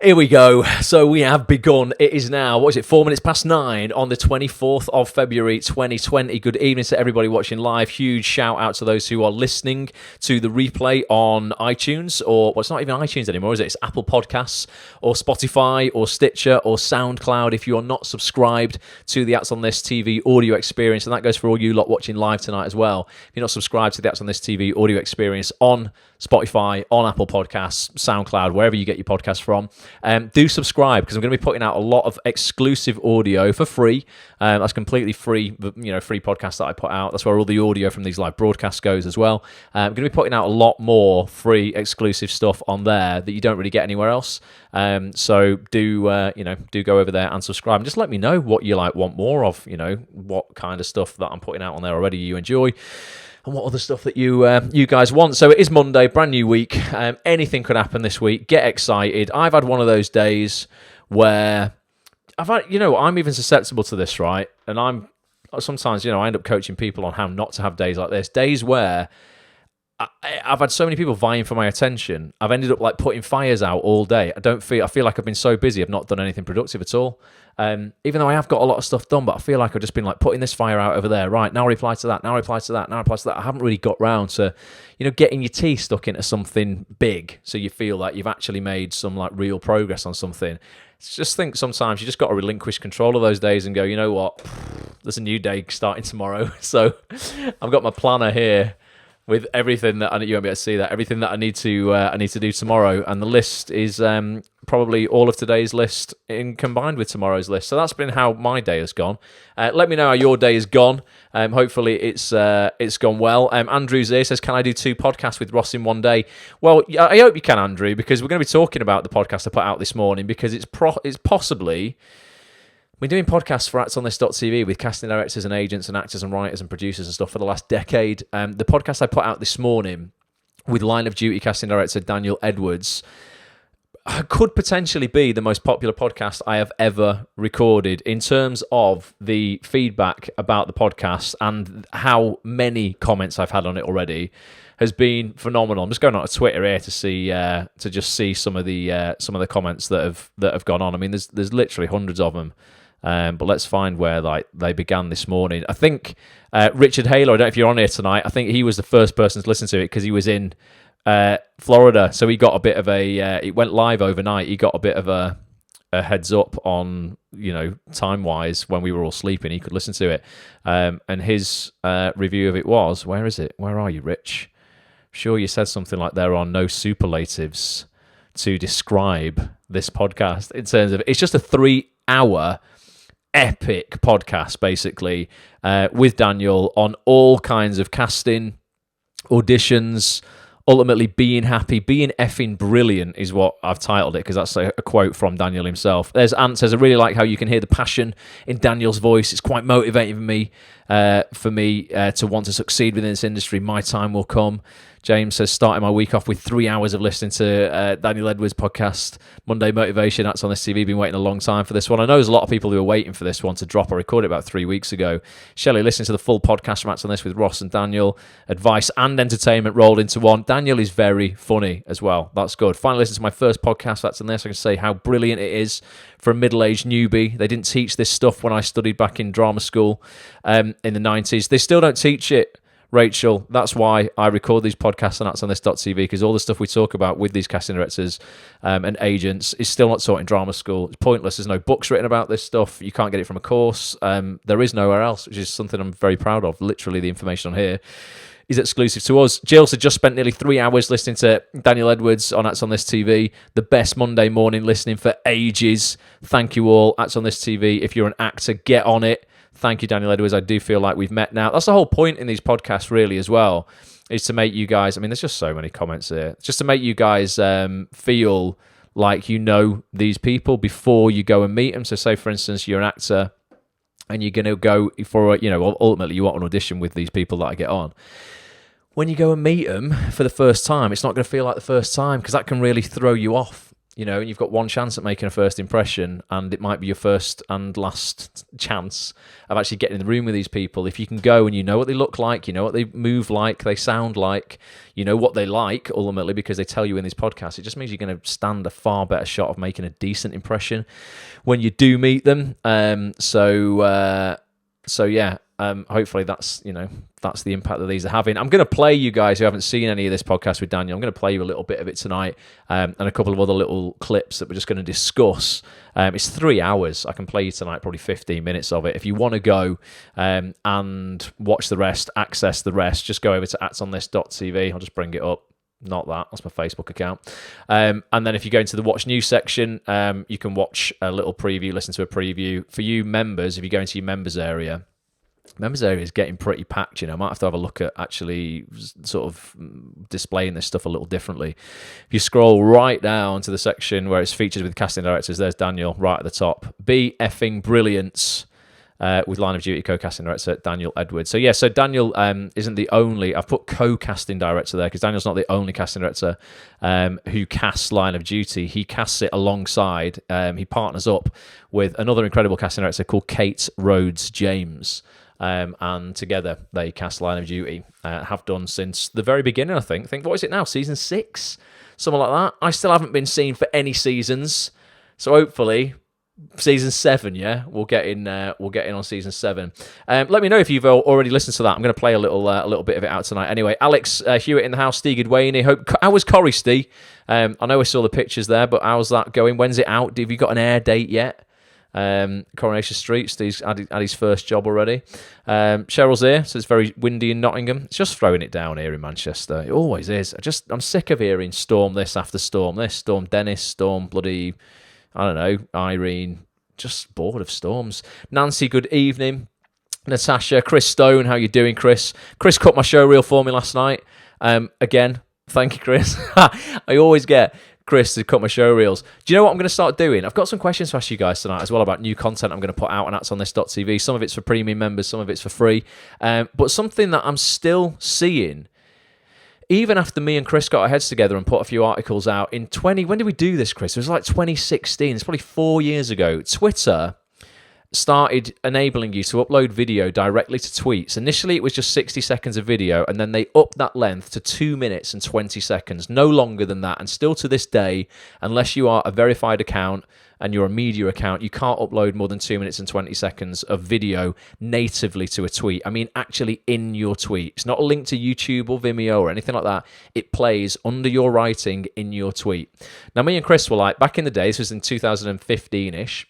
Here we go. So we have begun. It is now, 4 minutes past 9 on the 24th of February 2020. Good evening to everybody watching live. Huge shout out to those who are listening to the replay on iTunes, or well, it's not even iTunes anymore, is it? It's Apple Podcasts or Spotify or Stitcher or SoundCloud. If you are not subscribed to the Acts on This TV audio experience, and that goes for all you lot watching live tonight as well. If you're not subscribed to the Acts on This TV audio experience on Spotify, on Apple Podcasts, SoundCloud, wherever you get your podcasts from, do subscribe, because I'm going to be putting out a lot of exclusive audio for free. That's completely free, free podcast that I put out. That's where all the audio from these live broadcasts goes as well. I'm going to be putting out a lot more free exclusive stuff on there that you don't really get anywhere else. So do go over there and subscribe, and just let me know what you want more of. What kind of stuff that I'm putting out on there already you enjoy, and what other stuff that you guys want. So it is Monday, brand new week. Anything could happen this week. Get excited. I've had one of those days where I'm even susceptible to this, right? And I'm sometimes, I end up coaching people on how not to have days like this. Days where I've had so many people vying for my attention. I've ended up putting fires out all day. I feel like I've been so busy, I've not done anything productive at all. Even though I have got a lot of stuff done, but I feel like I've just been putting this fire out over there. Right, now reply to that, now reply to that, now reply to that. I haven't really got round to, getting your teeth stuck into something big, so you feel like you've actually made some real progress on something. Just think sometimes you just got to relinquish control of those days and go, you know what, there's a new day starting tomorrow. So I've got my planner here with everything that you won't be able to see that, everything that I need to do tomorrow, and the list is probably all of today's list combined with tomorrow's list. So that's been how my day has gone. Let me know how your day has gone. Hopefully it's gone well. Andrew's here, says, can I do 2 podcasts with Ross in one day? Well, I hope you can, Andrew, because we're going to be talking about the podcast I put out this morning, because it's possibly... We're doing podcasts for actsonthis.tv with casting directors and agents and actors and writers and producers and stuff for the last decade. The podcast I put out this morning with Line of Duty casting director Daniel Edwards could potentially be the most popular podcast I have ever recorded in terms of the feedback about the podcast, and how many comments I've had on it already has been phenomenal. I'm just going on to Twitter here to see some of the comments that have gone on. I mean, there's literally hundreds of them. But let's find where they began this morning. I think Richard Halo, I don't know if you're on here tonight, I think he was the first person to listen to it because he was in Florida. So he got a bit of it went live overnight. He got a bit of a heads up on, time-wise when we were all sleeping. He could listen to it. And his review of it was, where is it? Where are you, Rich? Sure, you said something like there are no superlatives to describe this podcast in terms of it's just a 3-hour epic podcast, basically, with Daniel on all kinds of casting, auditions, ultimately being happy, being effing brilliant is what I've titled it, because that's a quote from Daniel himself. There's Ant says, I really like how you can hear the passion in Daniel's voice. It's quite motivating for me to want to succeed within this industry. My time will come. James says, starting my week off with 3 hours of listening to Daniel Edwards' podcast, Monday Motivation. That's on this TV. Been waiting a long time for this one. I know there's a lot of people who are waiting for this one to drop. I recorded it about 3 weeks ago. Shelley, listening to the full podcast from Acts on This with Ross and Daniel. Advice and entertainment rolled into one. Daniel is very funny as well. That's good. Finally listened to my first podcast, That's on This. I can say how brilliant it is for a middle-aged newbie. They didn't teach this stuff when I studied back in drama school in the 90s. They still don't teach it, Rachel. That's why I record these podcasts on actsonthis.tv, because all the stuff we talk about with these casting directors and agents is still not taught in drama school. It's pointless. There's no books written about this stuff. You can't get it from a course. There is nowhere else, which is something I'm very proud of. Literally, the information on here is exclusive to us. Jill said, just spent nearly 3 hours listening to Daniel Edwards on Acts on This TV. The best Monday morning listening for ages. Thank you all. Acts on This TV. If you're an actor, get on it. Thank you, Daniel Edwards. I do feel like we've met now. That's the whole point in these podcasts, really, as well, is to make you guys... I mean, there's just so many comments here. Just to make you guys feel like you know these people before you go and meet them. So say, for instance, you're an actor and you're going to go for, ultimately you want an audition with these people that I get on. When you go and meet them for the first time, it's not going to feel like the first time, because that can really throw you off. and you've got one chance at making a first impression, and it might be your first and last chance of actually getting in the room with these people. If you can go and you know what they look like, you know what they move like, they sound like, you know what they like, ultimately, because they tell you in these podcasts, it just means you're going to stand a far better shot of making a decent impression when you do meet them. Hopefully that's the impact that these are having. I'm going to play you guys who haven't seen any of this podcast with Daniel. I'm going to play you a little bit of it tonight, and a couple of other little clips that we're just going to discuss. It's 3 hours. I can play you tonight probably 15 minutes of it. If you want to go and watch the rest, access the rest, just go over to actonthis.tv. I'll just bring it up. Not that's my Facebook account. And then if you go into the Watch News section, you can watch a little preview, listen to a preview. For you members, if you go into your members area is getting pretty packed. I might have to have a look at actually sort of displaying this stuff a little differently. If you scroll right down to the section where it's featured with casting directors, there's Daniel right at the top. Be effing brilliance. With Line of Duty co-casting director Daniel Edwards. So Daniel isn't the only. I've put co-casting director there because Daniel's not the only casting director who casts Line of Duty. He casts it alongside. He partners up with another incredible casting director called Kate Rhodes James. And together they cast Line of Duty. Have done since the very beginning, I think. What is it now? Season 6? Something like that. I still haven't been seen for any seasons. So hopefully season 7, we'll get in on season 7. Let me know if you've already listened to that. I'm going to play a little bit of it out tonight. Anyway, Alex Hewitt in the house, Steve Goodwayne. How was Corrie, Steve? I know I saw the pictures there, but how's that going? When's it out? Have you got an air date yet? Coronation Street, Steve's had his first job already. Cheryl's here, so it's very windy in Nottingham. It's just throwing it down here in Manchester. It always is. I'm sick of hearing storm this after storm this, storm Dennis, storm bloody, I don't know, Irene. Just bored of storms. Nancy, good evening. Natasha, Chris Stone, how you doing, Chris? Chris cut my show reel for me last night. Again, thank you, Chris. I always get Chris to cut my show reels. Do you know what I'm going to start doing? I've got some questions to ask you guys tonight as well about new content I'm going to put out on actonthis.tv. Some of it's for premium members, some of it's for free. But something that I'm still seeing, even after me and Chris got our heads together and put a few articles out when did we do this, Chris? It was like 2016. It's probably 4 years ago. Twitter started enabling you to upload video directly to tweets. Initially, it was just 60 seconds of video, and then they upped that length to 2 minutes and 20 seconds, no longer than that. And still to this day, unless you are a verified account and you're a media account, you can't upload more than 2 minutes and 20 seconds of video natively to a tweet. I mean, actually in your tweet. It's not a link to YouTube or Vimeo or anything like that. It plays under your writing in your tweet. Now, me and Chris were like, back in the day, this was in 2015-ish,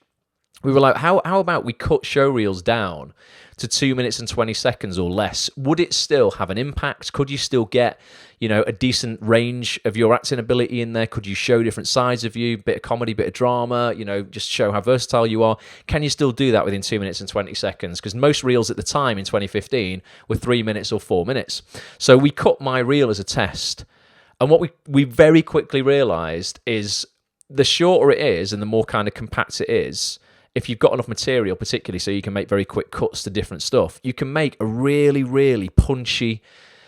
we were like, how about we cut show reels down to 2 minutes and 20 seconds or less? Would it still have an impact? Could you still get, a decent range of your acting ability in there? Could you show different sides of you, bit of comedy, bit of drama, just show how versatile you are? Can you still do that within 2 minutes and 20 seconds? Because most reels at the time in 2015 were 3 minutes or 4 minutes. So we cut my reel as a test. And what we very quickly realised is the shorter it is and the more kind of compact it is, if you've got enough material, particularly so you can make very quick cuts to different stuff, you can make a really, really punchy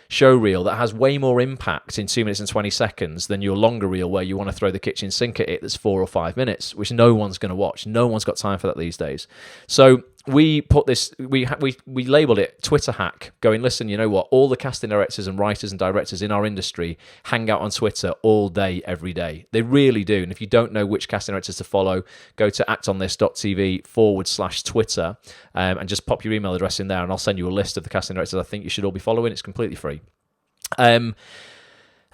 show reel that has way more impact in 2 minutes and 20 seconds than your longer reel where you want to throw the kitchen sink at it that's 4 or 5 minutes, which no one's going to watch. No one's got time for that these days. So we put this, we labeled it Twitter hack, going, listen, you know what? All the casting directors and writers and directors in our industry hang out on Twitter all day, every day. They really do. And if you don't know which casting directors to follow, go to actonthis.tv/Twitter and just pop your email address in there and I'll send you a list of the casting directors I think you should all be following. It's completely free. And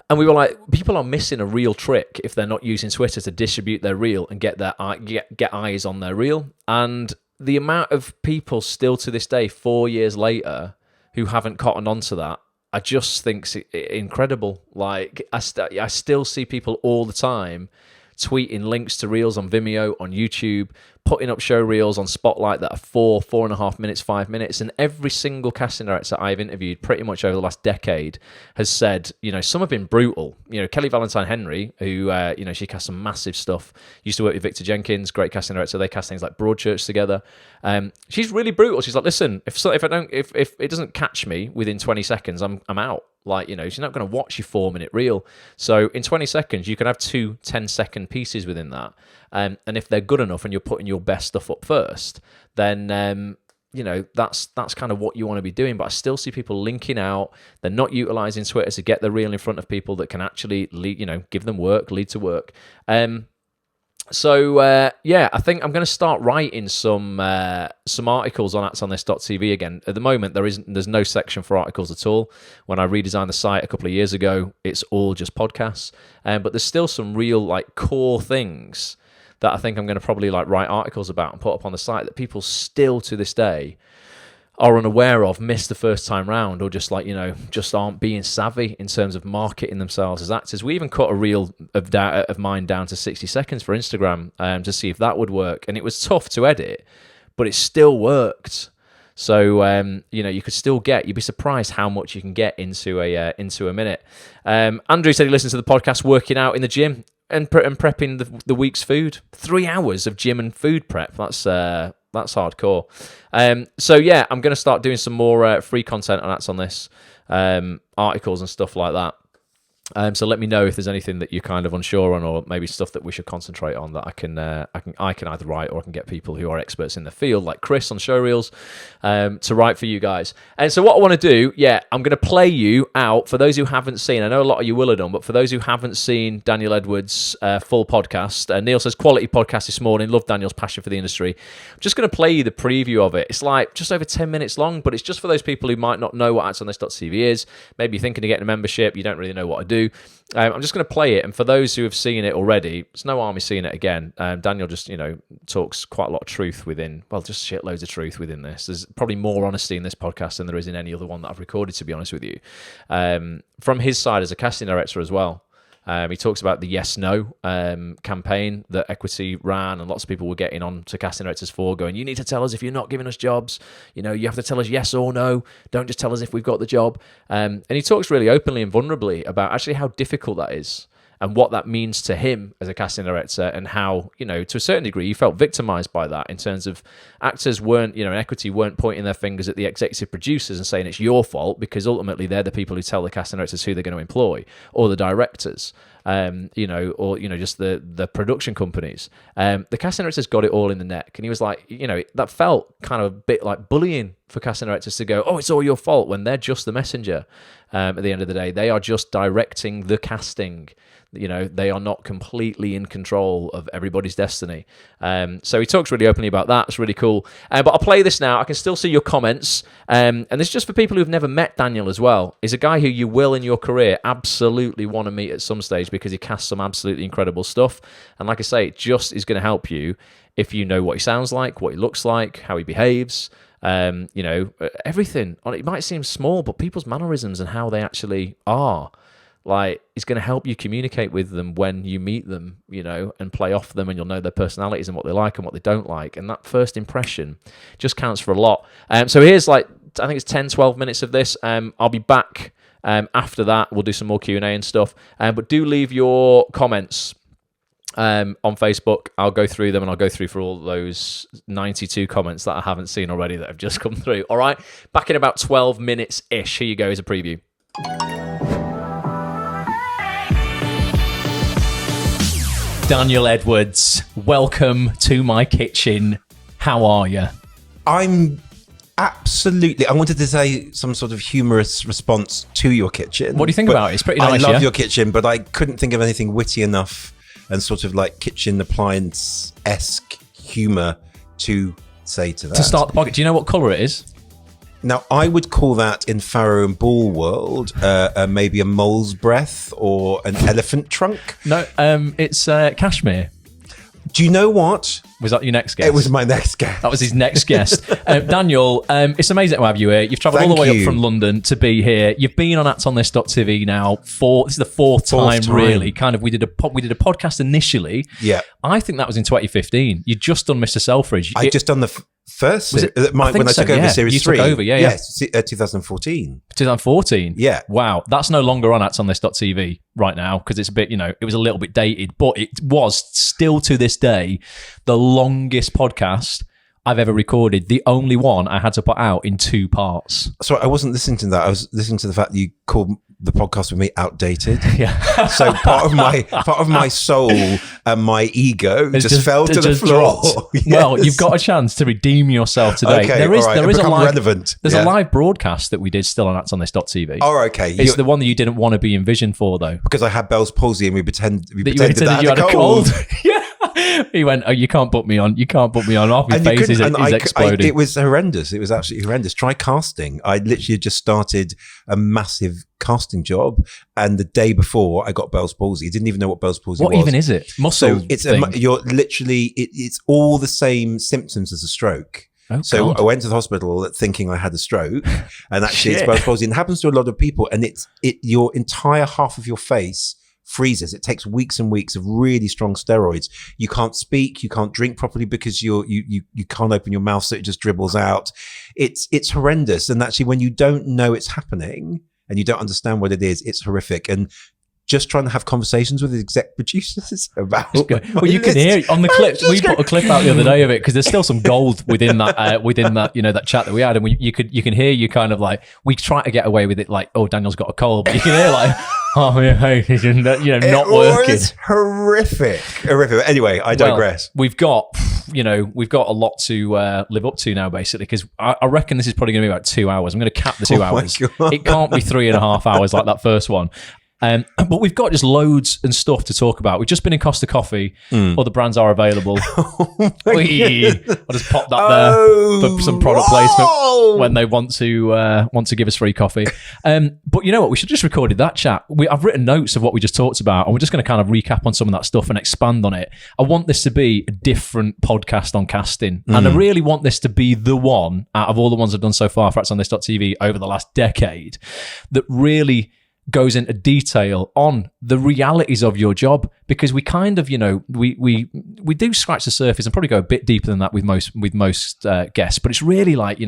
we were like, people are missing a real trick if they're not using Twitter to distribute their reel and get eyes on their reel. And the amount of people still to this day, 4 years later, who haven't cottoned onto that, I just think it's incredible. Like, I still see people all the time tweeting links to reels on Vimeo, on YouTube, putting up show reels on Spotlight that are 4.5 minutes, 5 minutes. And every single casting director I've interviewed pretty much over the last decade has said, some have been brutal. Kelly Valentine Henry, who, she cast some massive stuff, used to work with Victor Jenkins, great casting director. They cast things like Broadchurch together. She's really brutal. She's like, listen, if it doesn't catch me within 20 seconds, I'm out. She's not going to watch your 4-minute reel. So in 20 seconds, you can have 2 10-second pieces within that. And if they're good enough and you're putting your best stuff up first, then, that's kind of what you want to be doing. But I still see people linking out. They're not utilizing Twitter to get the reel in front of people that can actually lead, give them work, lead to work. So I think I'm going to start writing some articles on actsonthis.tv again. At the moment, there's no section for articles at all. When I redesigned the site a couple of years ago, it's all just podcasts. But there's still some real core things that I think I'm going to probably write articles about and put up on the site that people still to this day are unaware of, missed the first time round, or just just aren't being savvy in terms of marketing themselves as actors. We even cut a reel of mine down to 60 seconds for Instagram to see if that would work, and it was tough to edit, but it still worked. So you could still you'd be surprised how much you can get into a minute. Andrew said he listens to the podcast working out in the gym and prepping the week's food. 3 hours of gym and food prep. That's hardcore. I'm going to start doing some more free content on That's on This, articles and stuff like that. So let me know if there's anything that you're kind of unsure on, or maybe stuff that we should concentrate on that I can either write, or I can get people who are experts in the field, like Chris on showreels, to write for you guys. And so what I want to do, I'm going to play you out for those who haven't seen. I know a lot of you will have done, but for those who haven't seen Daniel Edwards' full podcast, Neil says quality podcast this morning. Love Daniel's passion for the industry. I'm just going to play you the preview of it. It's just over 10 minutes long, but it's just for those people who might not know what actsonthis.tv is. Maybe you're thinking of getting a membership, you don't really know what to do. I'm just going to play it, and for those who have seen it already, it's no harm in seeing it again. Daniel just talks quite a lot of truth within, just shitloads of truth within this. There's probably more honesty in this podcast than there is in any other one that I've recorded, to be honest with you, from his side as a casting director as well. He talks about the Yes No campaign that Equity ran, and lots of people were getting on to casting directors for, going, you need to tell us if you're not giving us jobs. You have to tell us yes or no. Don't just tell us if we've got the job. And he talks really openly and vulnerably about actually how difficult that is, and what that means to him as a casting director, and how, to a certain degree, he felt victimized by that, in terms of actors weren't, in Equity weren't pointing their fingers at the executive producers and saying it's your fault, because ultimately they're the people who tell the casting directors who they're going to employ, or the directors, or just the production companies. The casting directors got it all in the neck, and he was like, that felt kind of a bit like bullying for casting directors to go, oh, it's all your fault, when they're just the messenger. At the end of the day, they are just directing the casting. They are not completely in control of everybody's destiny. So he talks really openly about that. It's really cool. But I'll play this now. I can still see your comments. And this is just for people who've never met Daniel as well. He's a guy who you will in your career absolutely want to meet at some stage, because he casts some absolutely incredible stuff. And like I say, it just is going to help you if you know what he sounds like, what he looks like, how he behaves. Everything. It might seem small, but people's mannerisms and how they actually are, it's going to help you communicate with them when you meet them, and play off them, and you'll know their personalities and what they like and what they don't like. And that first impression just counts for a lot. So here's I think it's 10, 12 minutes of this. I'll be back after that. We'll do some more Q&A and stuff. But do leave your comments on Facebook. I'll go through them, and I'll go through for all those 92 comments that I haven't seen already that have just come through. All right, back in about 12 minutes-ish. Here you go as a preview. Daniel Edwards, welcome to my kitchen. How are you? I'm absolutely... I wanted to say some sort of humorous response to your kitchen. What do you think about it? It's pretty nice, I love your kitchen, but I couldn't think of anything witty enough and sort of kitchen appliance-esque humour to say to that. To start the podcast, do you know what colour it is? Now, I would call that, in Farrow and Ball world, maybe a mole's breath or an elephant trunk. No, it's cashmere. Do you know what? Was that your next guest? It was my next guest. That was his next guest. Daniel, it's amazing to have you here. You've travelled all the way up from London to be here. You've been on actonthis.tv now this is the fourth time, really. Kind of, we did a podcast initially. Yeah. I think that was in 2015. You'd just done Mr. Selfridge. I'd just done the first, when I took over Series 3. You took over, yeah. 2014. 2014? Yeah. Wow. That's no longer on actonthis.tv right now because it's a bit, it was a little bit dated, but it was still to this day the longest podcast I've ever recorded. The only one I had to put out in 2 parts. Sorry, I wasn't listening to that. I was listening to the fact that you called the podcast with me outdated. Yeah. So part of my soul and my ego just fell to the floor. Yes. Well, you've got a chance to redeem yourself today. Okay, there is a live relevant. There's a live broadcast that we did still on actonthis.tv. Oh, okay. It's the one that you didn't want to be envisioned for, though, because I had Bell's palsy and we pretended that you had a cold. Yeah. He went, "Oh, you can't put me on. You can't put me on." Off your face is exploding. It was horrendous. It was absolutely horrendous. Try casting. I literally just started a massive casting job, and the day before I got Bell's palsy. I didn't even know what Bell's palsy was. What even is it? Muscle. So you're literally it's all the same symptoms as a stroke. Oh, so God. I went to the hospital thinking I had a stroke, and actually it's Bell's palsy. And it happens to a lot of people, and your entire half of your face freezes. It takes weeks and weeks of really strong steroids. You can't speak, you can't drink properly because you can't open your mouth, so it just dribbles out. It's horrendous. And actually, when you don't know it's happening and you don't understand what it is, it's horrific. And just trying to have conversations with the exec producers about. Well, you can hear on the clip. We put a clip out the other day of it because there's still some gold within that that chat that we had, and you can hear you kind of like, we try to get away with it like, oh, Daniel's got a cold, but you can hear like, oh yeah, not working. It's horrific. Anyway, I digress. Well, we've got a lot to live up to now, basically, because I reckon this is probably going to be about 2 hours. I'm going to cap the 2 hours. It can't be 3.5 hours like that first one. But we've got just loads and stuff to talk about. We've just been in Costa Coffee. Other brands are available. I'll just pop that there for some product placement when they want to give us free coffee. But you know what? We should just recorded that chat. I've written notes of what we just talked about, and we're just going to kind of recap on some of that stuff and expand on it. I want this to be a different podcast on casting, and I really want this to be the one out of all the ones I've done so far for actonthis.tv over the last decade that really goes into detail on the realities of your job, because we kind of, we do scratch the surface and probably go a bit deeper than that with most guests, but it's really like,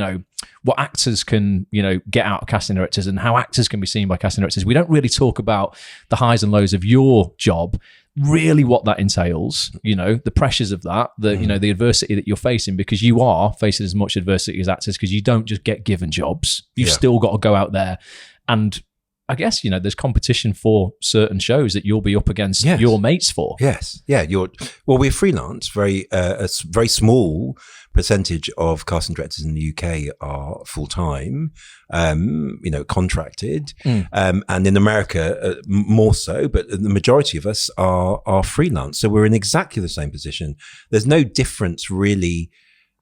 what actors can, get out of casting directors and how actors can be seen by casting directors. We don't really talk about the highs and lows of your job, really what that entails, the pressures of that, the adversity that you're facing, because you are facing as much adversity as actors, because you don't just get given jobs. You've still got to go out there and, I guess, there's competition for certain shows that you'll be up against your mates for. Yes. Yeah. We're freelance. A very small percentage of casting directors in the UK are full-time, contracted. And in America, more so, but the majority of us are freelance. So we're in exactly the same position. There's no difference really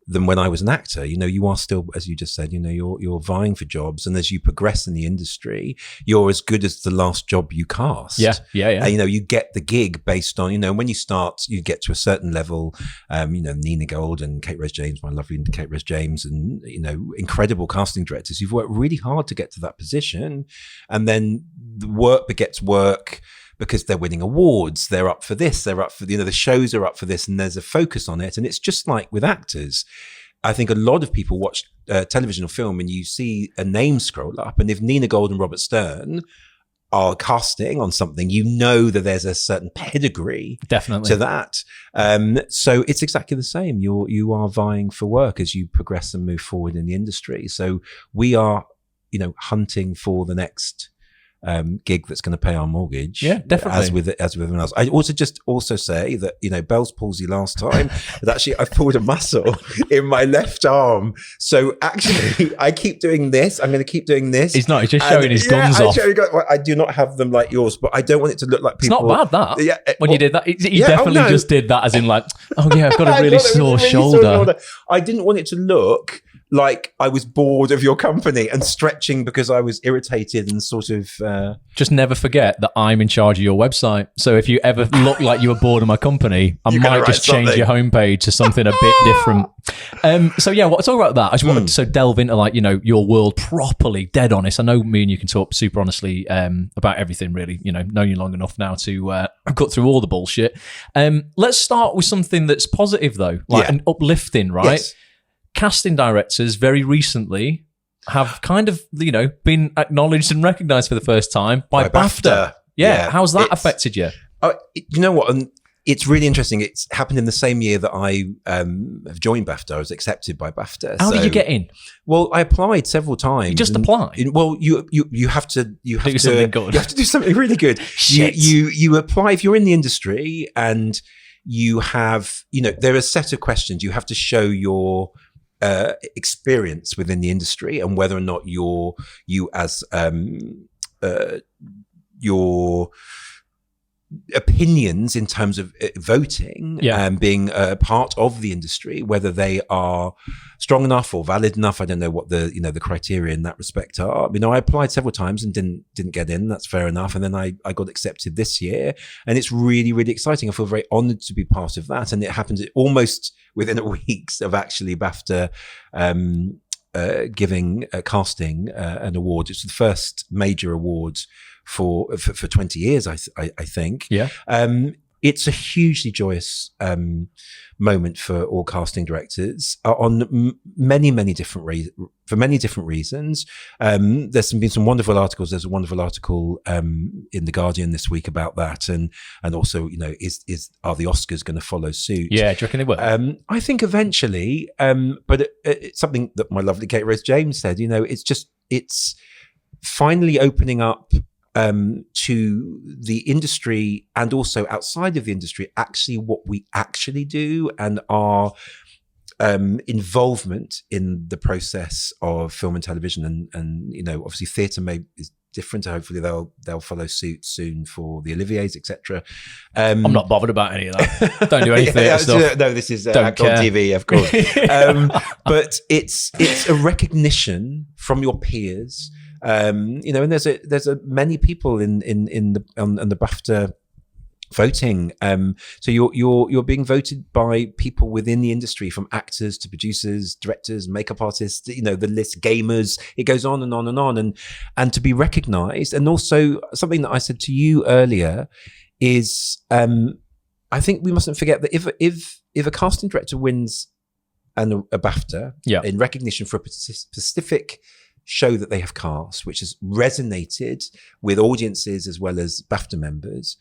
than when I was an actor. You are still, as you just said, you're vying for jobs, and as you progress in the industry, you're as good as the last job you cast. Yeah. And, you get the gig based on, when you start, you get to a certain level. Nina Gold and Kate Rez James, my lovely Kate Rez James, and incredible casting directors. You've worked really hard to get to that position, and then the work begets work. Because they're winning awards, they're up for this, they're up for, the shows are up for this, and there's a focus on it. And it's just like with actors. I think a lot of people watch television or film and you see a name scroll up, and if Nina Gold and Robert Stern are casting on something, that there's a certain pedigree definitely to that. So it's exactly the same. You are vying for work as you progress and move forward in the industry. So we are, hunting for the next gig that's going to pay our mortgage. Yeah, definitely. As with everyone else. I also say that, Bell's palsy last time, that actually I've pulled a muscle in my left arm. So actually I keep doing this. I'm going to keep doing this. He's not, he's just showing his guns off. I do not have them like yours, but I don't want it to look like people. It's not bad that. Yeah. When you did that, he definitely just did that as in like, oh yeah, I've got a really sore shoulder. I didn't want it to look like I was bored of your company and stretching because I was irritated and sort of. Just never forget that I'm in charge of your website. So if you ever look like you were bored of my company, I might just change your homepage to something a bit different. So yeah, what I talk about that, I just wanted to delve into like, you know, your world properly, dead honest. I know me and you can talk super honestly about everything really, you know, known you long enough now to cut through all the bullshit. Let's start with something that's positive though, like an uplifting, right? Yes. Casting directors very recently have kind of, you know, been acknowledged and recognised for the first time by BAFTA. Yeah. How's that affected you? You know what? It's really interesting. It's happened in the same year that I have joined BAFTA. I was accepted by BAFTA. How did you get in? Well, I applied several times. You just applied? Well, you have to do something good. You have to do something really good. You apply if you're in the industry and you have, you know, there are a set of questions. You have to show your experience within the industry and whether or not you as your opinions in terms of voting and being part of the industry, whether they are strong enough or valid enough. I don't know what the criteria in that respect are. You know, I applied several times and didn't get in. That's fair enough. And then I got accepted this year, and it's really, really exciting. I feel very honored to be part of that. And it happened almost within a week of actually BAFTA giving casting an award. It's the first major award for 20 years, I think. Yeah. It's a hugely joyous moment for all casting directors on many different for many different reasons. There's been some wonderful articles. There's a wonderful article in The Guardian this week about that, and also, you know, are the Oscars going to follow suit? Yeah, do you reckon they will? I think eventually, but it's something that my lovely Kate Rose James said. You know, it's finally opening up to the industry and also outside of the industry, actually what we actually do and our involvement in the process of film and television, and you know, obviously theatre is different. Hopefully they'll follow suit soon for the Olivier's, etc. I'm not bothered about any of that. Don't do any theatre stuff. No, this is Act on TV, of course. But it's a recognition from your peers. You know, and there's many people in the BAFTA voting. So you're being voted by people within the industry, from actors to producers, directors, makeup artists. You know, the list, gamers. It goes on and on and on, and to be recognised. And also something that I said to you earlier is, I think we mustn't forget that if a casting director wins a BAFTA in recognition for a specific show that they have cast, which has resonated with audiences as well as BAFTA members,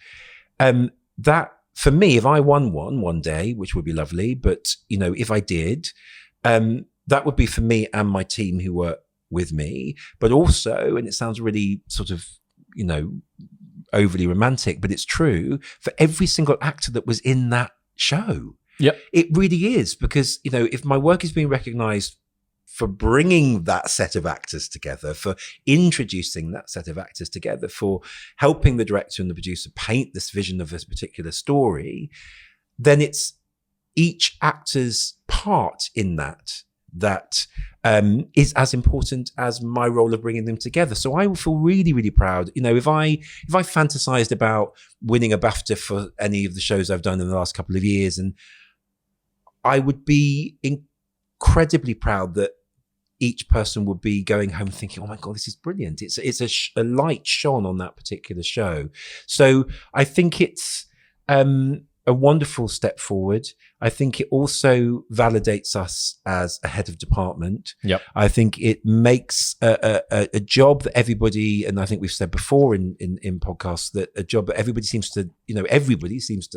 that for me, if I won one day, which would be lovely, but you know, if I did, that would be for me and my team who were with me. But also, and it sounds really sort of, you know, overly romantic, but it's true, for every single actor that was in that show. Yep. It really is, because, you know, if my work is being recognized for bringing that set of actors together, for introducing that set of actors together, for helping the director and the producer paint this vision of this particular story, then it's each actor's part in that is as important as my role of bringing them together. So I will feel really, really proud. You know, if I fantasized about winning a BAFTA for any of the shows I've done in the last couple of years, and I would be incredibly proud that each person would be going home thinking, oh my God, this is brilliant. It's a light shone on that particular show. So I think it's a wonderful step forward. I think it also validates us as a head of department. Yep. I think it makes a job that everybody, and I think we've said before in podcasts, that a job that everybody seems to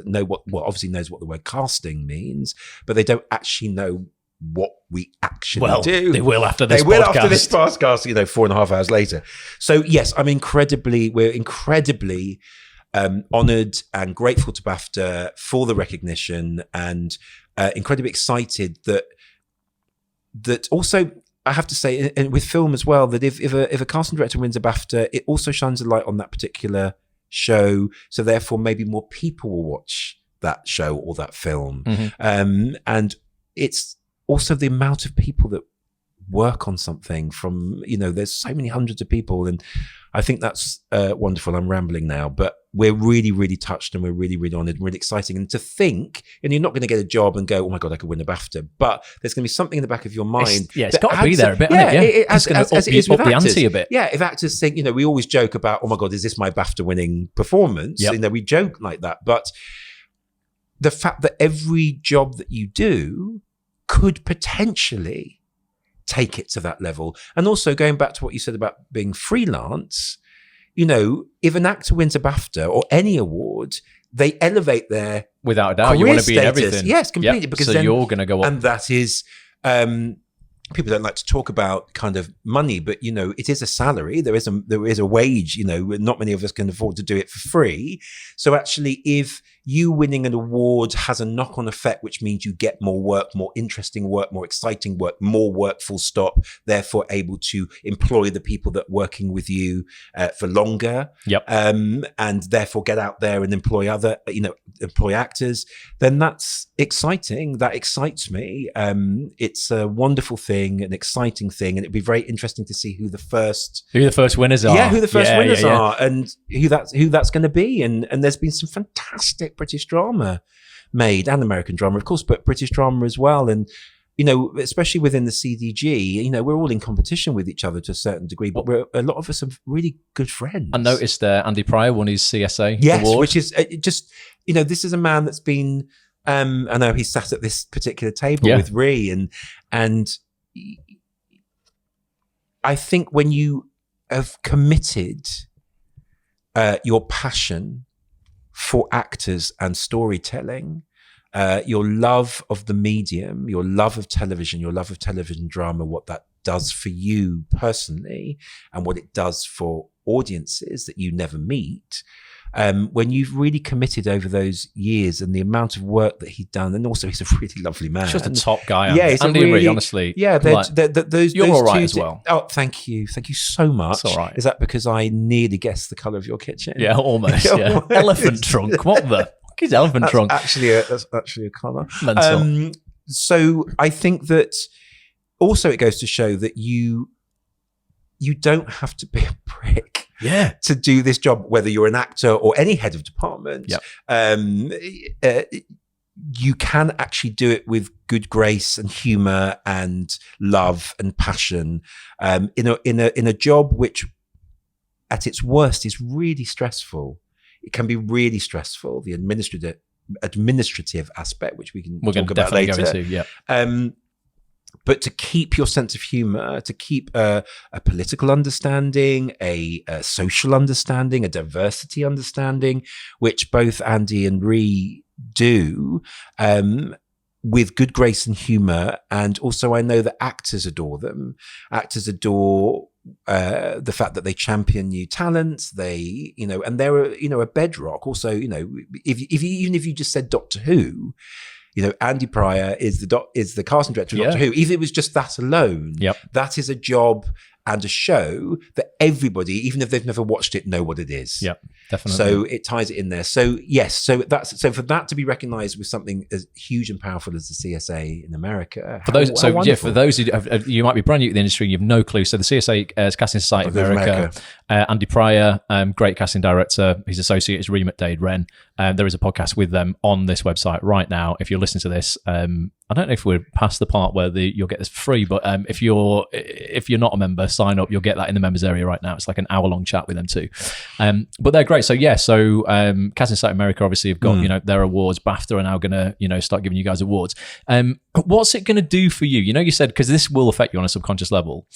know what obviously knows what the word casting means, but they don't actually know what we actually do. They will after this podcast, you know, 4.5 hours later. So yes, we're incredibly honoured and grateful to BAFTA for the recognition, and incredibly excited that also, I have to say, and with film as well, that if a casting director wins a BAFTA, it also shines a light on that particular show. So therefore, maybe more people will watch that show or that film. Mm-hmm. And it's also the amount of people that work on something from, there's so many hundreds of people. And I think that's wonderful. I'm rambling now, but we're really, really touched, and we're really, really honored and really exciting. And to think, and you're not going to get a job and go, oh my God, I could win a BAFTA, but there's going to be something in the back of your mind. It's got to be there a bit, hasn't it? It's going to up the ante a bit. Yeah, if actors think, we always joke about, oh my God, is this my BAFTA winning performance? Yep. We joke like that. But the fact that every job that you do could potentially take it to that level. And also going back to what you said about being freelance, if an actor wins a BAFTA or any award, they elevate their without a doubt. You want to be in status. everything. Yes, completely. Because so then you're going to go up. And that is, people don't like to talk about kind of money, but it is a salary. There is a wage. Not many of us can afford to do it for free. So actually, if you winning an award has a knock-on effect, which means you get more work, more interesting work, more exciting work, more work, full stop, therefore able to employ the people that are working with you for longer, and therefore get out there and employ employ actors, then that's exciting. That excites me. It's a wonderful thing, an exciting thing, and it'd be very interesting to see who the first winners are. Yeah, who the first winners are, and who that's going to be. And there's been some fantastic British drama made, and American drama, of course, but British drama as well. And especially within the CDG, we're all in competition with each other to a certain degree, but a lot of us are really good friends. I noticed Andy Pryor won his CSA award, which is just this is a man that's been. I know he sat at this particular table with Ree, and I think when you have committed your passion for actors and storytelling, your love of the medium, your love of television, your love of television drama, what that does for you personally and what it does for audiences that you never meet, when you've really committed over those years and the amount of work that he's done, and also he's a really lovely man. He's just a top guy. He's Andy and Ree, honestly. Yeah, those you're those all right two as well. Oh, thank you so much. It's all right. Is that because I nearly guessed the colour of your kitchen? Yeah, almost. Yeah. Elephant trunk. What the fuck is elephant trunk? That's actually a colour. Mental. So I think that also it goes to show that you don't have to be a prick. To do this job, whether you're an actor or any head of department, you can actually do it with good grace and humor and love and passion, in a job which, at its worst, is really stressful. It can be really stressful. The administrative aspect, which we're talk about later. Go into, But to keep your sense of humor, to keep a political understanding, a social understanding, a diversity understanding, which both Andy and Ree do, with good grace and humor. And also I know that actors adore them. Actors adore the fact that they champion new talents. They, and they're a bedrock. Also, even if you just said Doctor Who, Andy Pryor is the casting director of Doctor Who. If it was just that alone, that is a job and a show that everybody, even if they've never watched it, know what it is. Yep, definitely. So it ties it in there. So yes, so for that to be recognised with something as huge and powerful as the CSA in America. For those who you might be brand new to the industry and you have no clue. So the CSA is Casting Society of America. Andy Pryor, great casting director. His associate is Ree McDade-Wren. There is a podcast with them on this website right now. If you're listening to this, I don't know if we're past the part where you'll get this free, but if you're not a member, sign up. You'll get that in the members area right now. It's like an hour-long chat with them too. But they're great. So Casting Society America obviously have got their awards. BAFTA are now going to start giving you guys awards. What's it going to do for you? You said, because this will affect you on a subconscious level,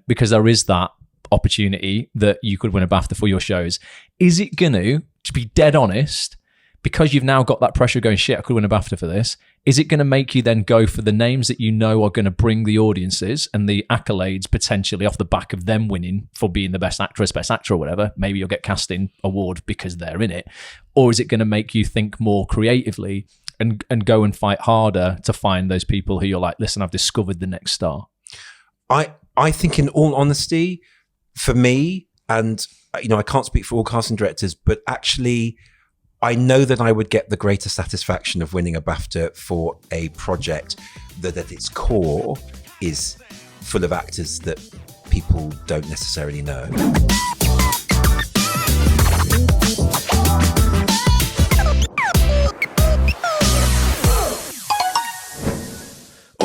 because there is that opportunity that you could win a BAFTA for your shows. Is it going to be dead honest? Because you've now got that pressure going, shit, I could win a BAFTA for this. Is it going to make you then go for the names that are going to bring the audiences and the accolades potentially off the back of them winning for being the best actress, best actor or whatever? Maybe you'll get casting award because they're in it. Or is it going to make you think more creatively and go and fight harder to find those people who you're like, listen, I've discovered the next star? I think in all honesty, for me, and I can't speak for all casting directors, but actually I know that I would get the greater satisfaction of winning a BAFTA for a project that at its core is full of actors that people don't necessarily know.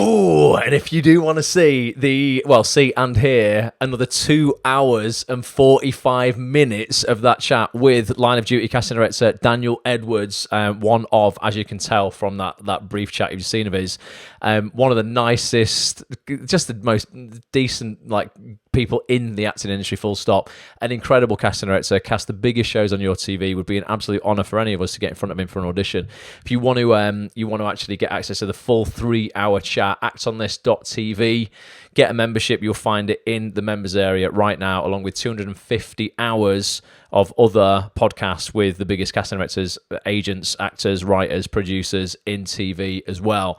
Oh, and if you do want to see see and hear another 2 hours and 45 minutes of that chat with Line of Duty casting director Daniel Edwards, one of, as you can tell from that brief chat you've seen of his, one of the nicest, just the most decent people in the acting industry, full stop. An incredible casting director, cast the biggest shows on your TV. Would be an absolute honour for any of us to get in front of him for an audition. If you want to actually get access to the full 3-hour chat, actonthis.tv, get a membership. You'll find it in the members area right now, along with 250 hours of other podcasts with the biggest casting directors, agents, actors, writers, producers in TV as well.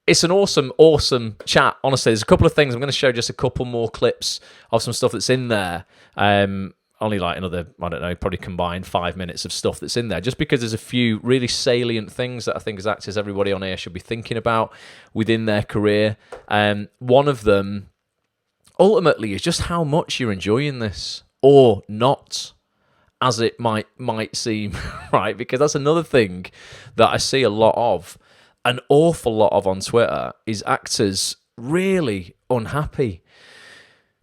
It's an awesome chat. Honestly, there's a couple of things. I'm going to show just a couple more clips of some stuff that's in there. Only another, I don't know, probably combined 5 minutes of stuff that's in there, just because there's a few really salient things that I think as actors, everybody on here should be thinking about within their career. One of them, ultimately, is just how much you're enjoying this, or not, as it might seem, right? Because that's another thing that I see a lot of, an awful lot of on Twitter, is actors really unhappy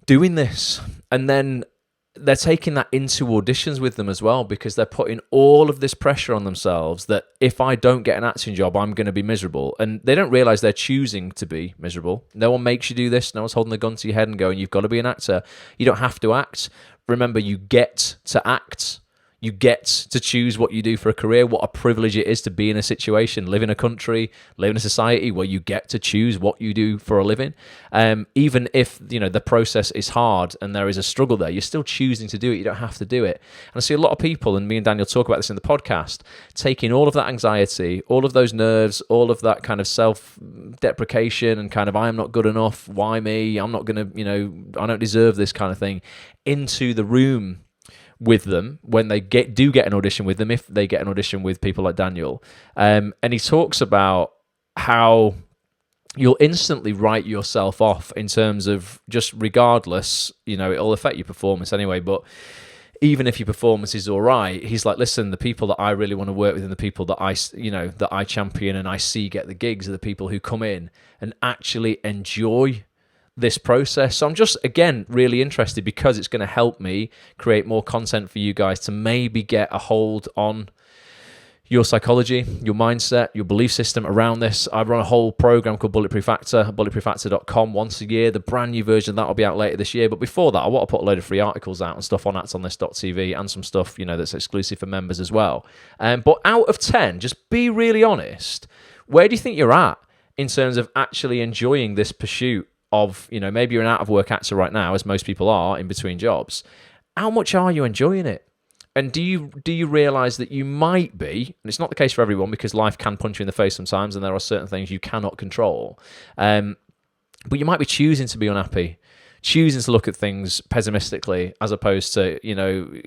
doing this. And then they're taking that into auditions with them as well, because they're putting all of this pressure on themselves that if I don't get an acting job, I'm going to be miserable. And they don't realise they're choosing to be miserable. No one makes you do this. No one's holding the gun to your head and going, you've got to be an actor. You don't have to act. Remember, you get to act. You get to choose what you do for a career. What a privilege it is to be in a situation, live in a country, live in a society where you get to choose what you do for a living. Even if the process is hard and there is a struggle there, you're still choosing to do it. You don't have to do it. And I see a lot of people, and me and Daniel talk about this in the podcast, taking all of that anxiety, all of those nerves, all of that kind of self-deprecation and kind of I am not good enough, why me, I'm not going to, I don't deserve this kind of thing, into the room with them when they do get an audition with them, if they get an audition with people like Daniel. And he talks about how you'll instantly write yourself off in terms of just regardless, it'll affect your performance anyway, but even if your performance is all right, he's like, listen, the people that I really want to work with and the people that I champion and I see get the gigs are the people who come in and actually enjoy this process. So I'm just, again, really interested, because it's going to help me create more content for you guys to maybe get a hold on your psychology, your mindset, your belief system around this. I run a whole program called Bulletproof Actor at bulletproofactor.com once a year. The brand new version of that will be out later this year. But before that, I want to put a load of free articles out and stuff on actonthis.tv and some stuff, that's exclusive for members as well. But out of 10, just be really honest. Where do you think you're at in terms of actually enjoying this pursuit of, maybe you're an out-of-work actor right now, as most people are in between jobs. How much are you enjoying it? And do you realise that you might be, and it's not the case for everyone because life can punch you in the face sometimes and there are certain things you cannot control, but you might be choosing to be unhappy, choosing to look at things pessimistically as opposed to,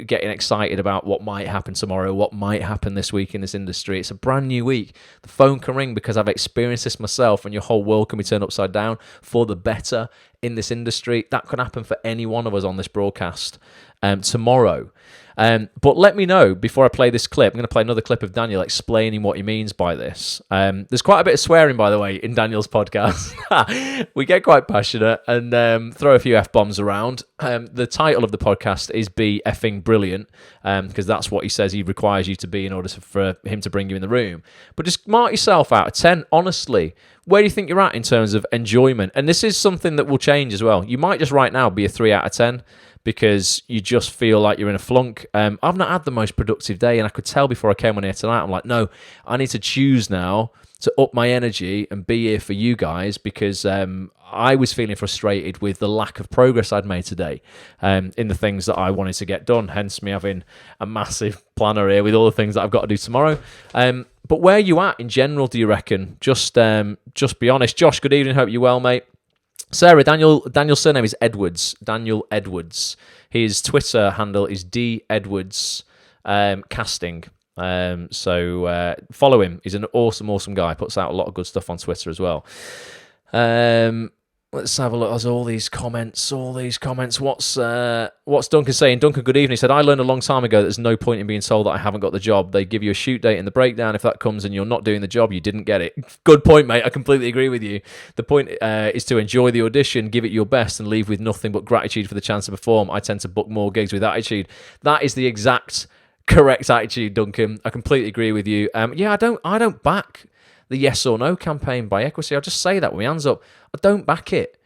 getting excited about what might happen tomorrow, what might happen this week in this industry. It's a brand new week. The phone can ring because I've experienced this myself, and your whole world can be turned upside down for the better in this industry. That could happen for any one of us on this broadcast tomorrow. But let me know before I play this clip. I'm going to play another clip of Daniel explaining what he means by this. There's quite a bit of swearing, by the way, in Daniel's podcast. We get quite passionate and throw a few F-bombs around. The title of the podcast is Be Effing Brilliant, because that's what he says he requires you to be in order for him to bring you in the room. But just mark yourself out of 10, honestly. Where do you think you're at in terms of enjoyment? And this is something that will change as well. You might just right now be a 3 out of 10 because you just feel like you're in a flunk. I've not had the most productive day, and I could tell before I came on here tonight, I'm like, no, I need to choose now to up my energy and be here for you guys, because I was feeling frustrated with the lack of progress I'd made today in the things that I wanted to get done, hence me having a massive planner here with all the things that I've got to do tomorrow. But where are you at in general, do you reckon? Just be honest. Josh, good evening. Hope you're well, mate. Sarah, Daniel's surname is Edwards. Daniel Edwards. His Twitter handle is @DEdwards casting. So follow him. He's an awesome guy. Puts out a lot of good stuff on Twitter as well. Let's have a look. There's all these comments. What's Duncan saying? Duncan, good evening. He said, I learned a long time ago that there's no point in being told that I haven't got the job. They give you a shoot date in the breakdown. If that comes and you're not doing the job, you didn't get it. Good point, mate. I completely agree with you. The point is to enjoy the audition, give it your best, and leave with nothing but gratitude for the chance to perform. I tend to book more gigs with attitude. That is the exact correct attitude, Duncan. I completely agree with you. I don't back the yes or no campaign by Equity. I'll just say that with my hands up. I don't back it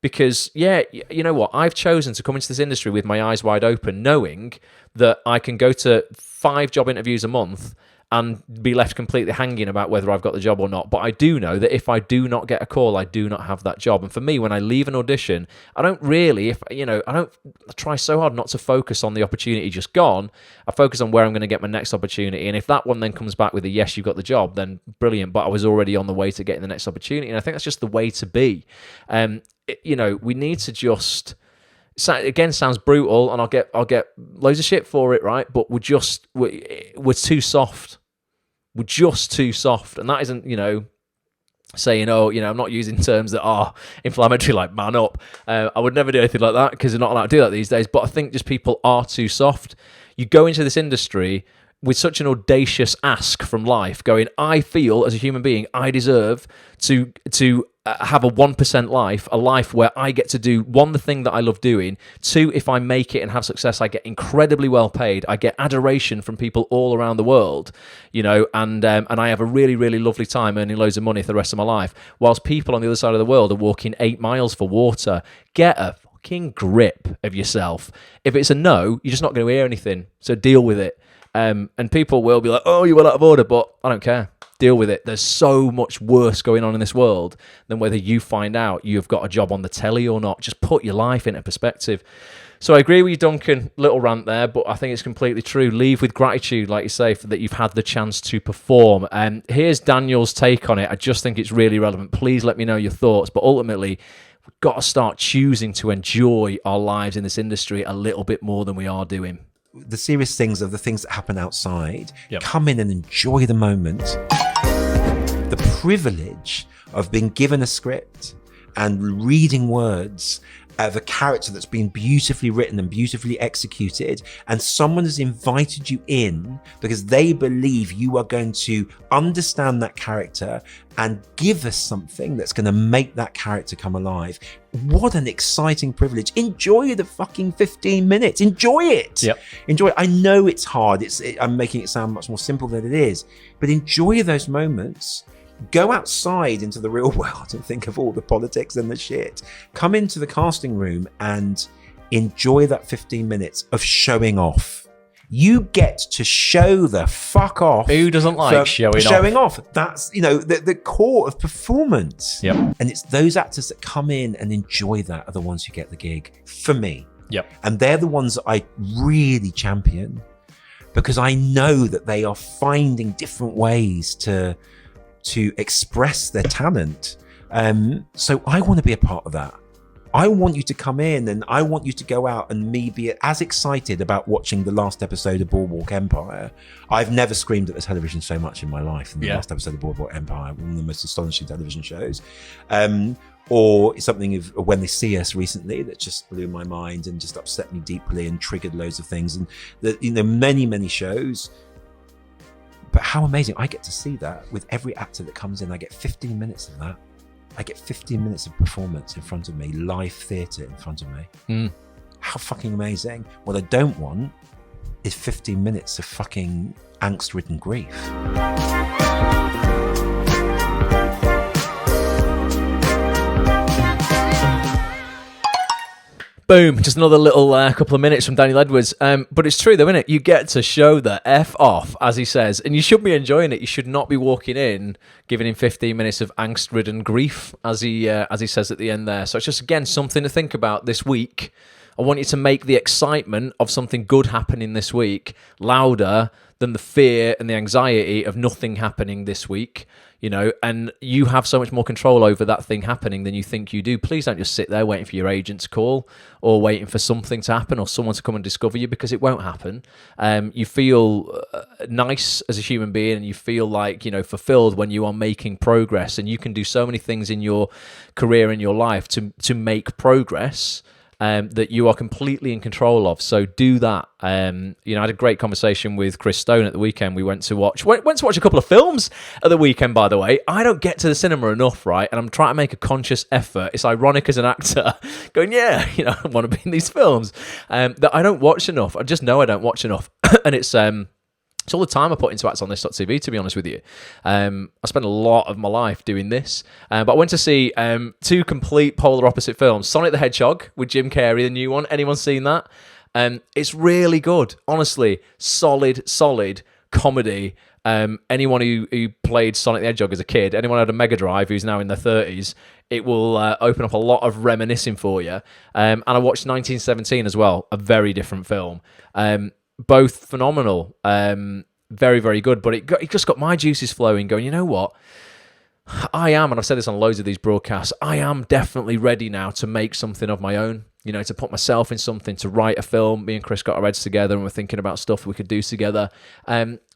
because, you know what? I've chosen to come into this industry with my eyes wide open, knowing that I can go to 5 job interviews a month and be left completely hanging about whether I've got the job or not. But I do know that if I do not get a call, I do not have that job. And for me, when I leave an audition, I try so hard not to focus on the opportunity just gone. I focus on where I'm going to get my next opportunity. And if that one then comes back with a yes, you've got the job, then brilliant. But I was already on the way to getting the next opportunity. And I think that's just the way to be. We need to just... Again, sounds brutal, and I'll get loads of shit for it, right? But we're too soft. We're just too soft, and that isn't, saying, I'm not using terms that are inflammatory, like man up. I would never do anything like that because they're not allowed to do that these days. But I think just people are too soft. You go into this industry with such an audacious ask from life, going, I feel as a human being, I deserve to have a 1% life, a life where I get to do, 1, the thing that I love doing, 2, if I make it and have success, I get incredibly well paid, I get adoration from people all around the world, and I have a really, really lovely time earning loads of money for the rest of my life, whilst people on the other side of the world are walking 8 miles for water. Get a fucking grip of yourself. If it's a no, you're just not going to hear anything, so deal with it. And people will be like, oh, you were out of order, but I don't care. Deal with it. There's so much worse going on in this world than whether you find out you've got a job on the telly or not. Just put your life into perspective. So I agree with you, Duncan. Little rant there, but I think it's completely true. Leave with gratitude, like you say, for that you've had the chance to perform. And here's Daniel's take on it. I just think it's really relevant. Please let me know your thoughts. But ultimately, we've got to start choosing to enjoy our lives in this industry a little bit more than we are doing. The serious things of the things that happen outside, Yep. Come in and enjoy the moment. The privilege of being given a script and reading words of a character that's been beautifully written and beautifully executed, and someone has invited you in because they believe you are going to understand that character and give us something that's going to make that character come alive. What an exciting privilege. Enjoy the fucking 15 minutes. Enjoy it. Yep. Enjoy it. I know it's hard. I'm making it sound much more simple than it is, but enjoy those moments. Go outside into the real world and think of all the politics and the shit. Come into the casting room and enjoy that 15 minutes of showing off. You get to show the fuck off. Who doesn't like showing off? That's, the core of performance. Yep. And it's those actors that come in and enjoy that are the ones who get the gig, for me. Yep. And they're the ones that I really champion because I know that they are finding different ways to express their talent. So I want to be a part of that. I want you to come in and I want you to go out and me be as excited about watching the last episode of Boardwalk Empire. I've never screamed at the television so much in my life than the last episode of Boardwalk Empire, one of the most astonishing television shows. Or something of When They See Us recently that just blew my mind and just upset me deeply and triggered loads of things. And many, many shows. But how amazing. I get to see that with every actor that comes in. I get 15 minutes of that. I get 15 minutes of performance in front of me, live theatre in front of me. How fucking amazing. What I don't want is 15 minutes of fucking angst-ridden grief. Boom. Just another little couple of minutes from Daniel Edwards. But it's true though, isn't it? You get to show the F off, as he says, and you should be enjoying it. You should not be walking in, giving him 15 minutes of angst-ridden grief, as he says at the end there. So it's just, again, something to think about this week. I want you to make the excitement of something good happening this week louder than the fear and the anxiety of nothing happening this week. And you have so much more control over that thing happening than you think you do. Please don't just sit there waiting for your agent to call or waiting for something to happen or someone to come and discover you, because it won't happen. You feel nice as a human being, and you feel like, fulfilled when you are making progress, and you can do so many things in your career, in your life to make progress. That you are completely in control of. So do that. I had a great conversation with Chris Stone at the weekend. We went to watch a couple of films at the weekend, by the way. I don't get to the cinema enough, right? And I'm trying to make a conscious effort. It's ironic as an actor going, I want to be in these films that I don't watch enough. I just know I don't watch enough. And it's all the time I put into Acts on This.tv, to be honest with you. I spent a lot of my life doing this. But I went to see two complete polar opposite films. Sonic the Hedgehog with Jim Carrey, the new one. Anyone seen that? It's really good. Honestly, solid comedy. Anyone who played Sonic the Hedgehog as a kid, anyone who had a Mega Drive who's now in their 30s, it will open up a lot of reminiscing for you. And I watched 1917 as well, a very different film. Both phenomenal, very, very good. But it just got my juices flowing, going, you know what? I am, and I've said this on loads of these broadcasts, I am definitely ready now to make something of my own, to put myself in something, to write a film. Me and Chris got our heads together and we're thinking about stuff we could do together.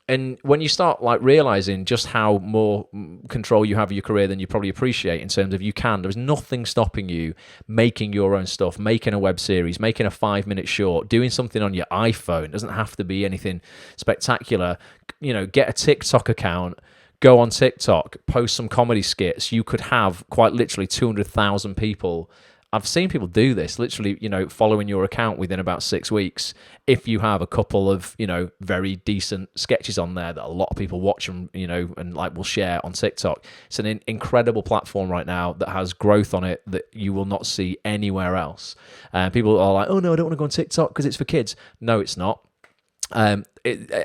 And when you start realizing just how more control you have of your career than you probably appreciate, in terms of there's nothing stopping you making your own stuff, making a web series, making a 5-minute short, doing something on your iPhone. It doesn't have to be anything spectacular. Get a TikTok account, go on TikTok, post some comedy skits. You could have quite literally 200,000 people. I've seen people do this, literally, following your account within about 6 weeks. If you have a couple of, very decent sketches on there that a lot of people watch and, and will share on TikTok. It's an incredible platform right now that has growth on it that you will not see anywhere else. People are like, oh no, I don't want to go on TikTok because it's for kids. No, it's not.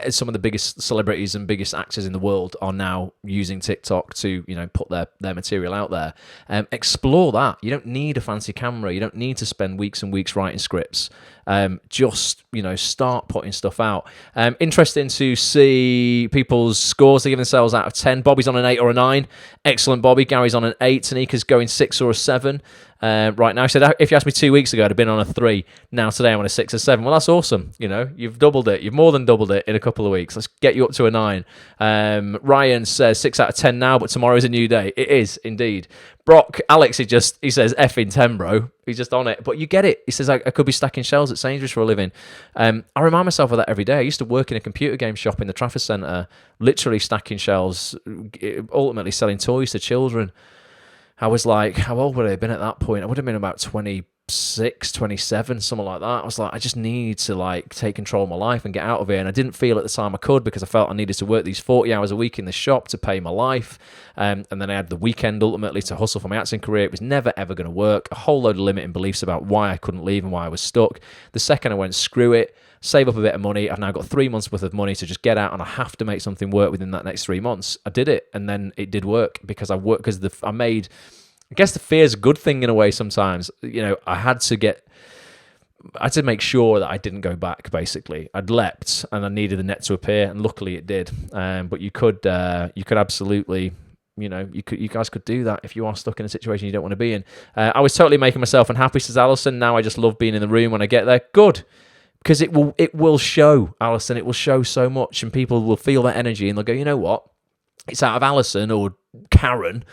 Some of the biggest celebrities and biggest actors in the world are now using TikTok to, put their material out there. Explore that. You don't need a fancy camera. You don't need to spend weeks and weeks writing scripts. Just, start putting stuff out. Interesting to see people's scores. They give themselves out of 10. Bobby's on an 8 or a 9. Excellent, Bobby. Gary's on an 8. Tanika's going 6 or a 7. Right now, I said, if you asked me 2 weeks ago, I'd have been on a 3. Now today I'm on a 6 or 7. Well, that's awesome. You've doubled it. You've more than doubled it in a couple of weeks. Let's get you up to a 9. Ryan says 6 out of 10 now, but tomorrow's a new day. It is indeed. Brock, Alex, he says effing 10, bro. He's just on it. But you get it. He says, I could be stacking shelves at Sainsbury's for a living. I remind myself of that every day. I used to work in a computer game shop in the Trafford Centre, literally stacking shelves, ultimately selling toys to children. I was like, how old would I have been at that point? I would have been about 26, 27, something like that. I was like, I just need to take control of my life and get out of here. And I didn't feel at the time I could, because I felt I needed to work these 40 hours a week in the shop to pay my life. And then I had the weekend ultimately to hustle for my acting career. It was never, ever going to work. A whole load of limiting beliefs about why I couldn't leave and why I was stuck. The second I went, screw it, save up a bit of money. I've now got 3 months worth of money to just get out, and I have to make something work within that next 3 months. I did it, and then it did work because I guess the fear is a good thing in a way sometimes. I had to make sure that I didn't go back, basically. I'd leapt and I needed the net to appear, and luckily it did. But you could absolutely, you guys could do that if you are stuck in a situation you don't want to be in. I was totally making myself unhappy, says Alison. Now I just love being in the room when I get there. Good. Because it will show, Alison. It will show so much, and people will feel that energy, and they'll go, you know what? It's out of Alison or Karen.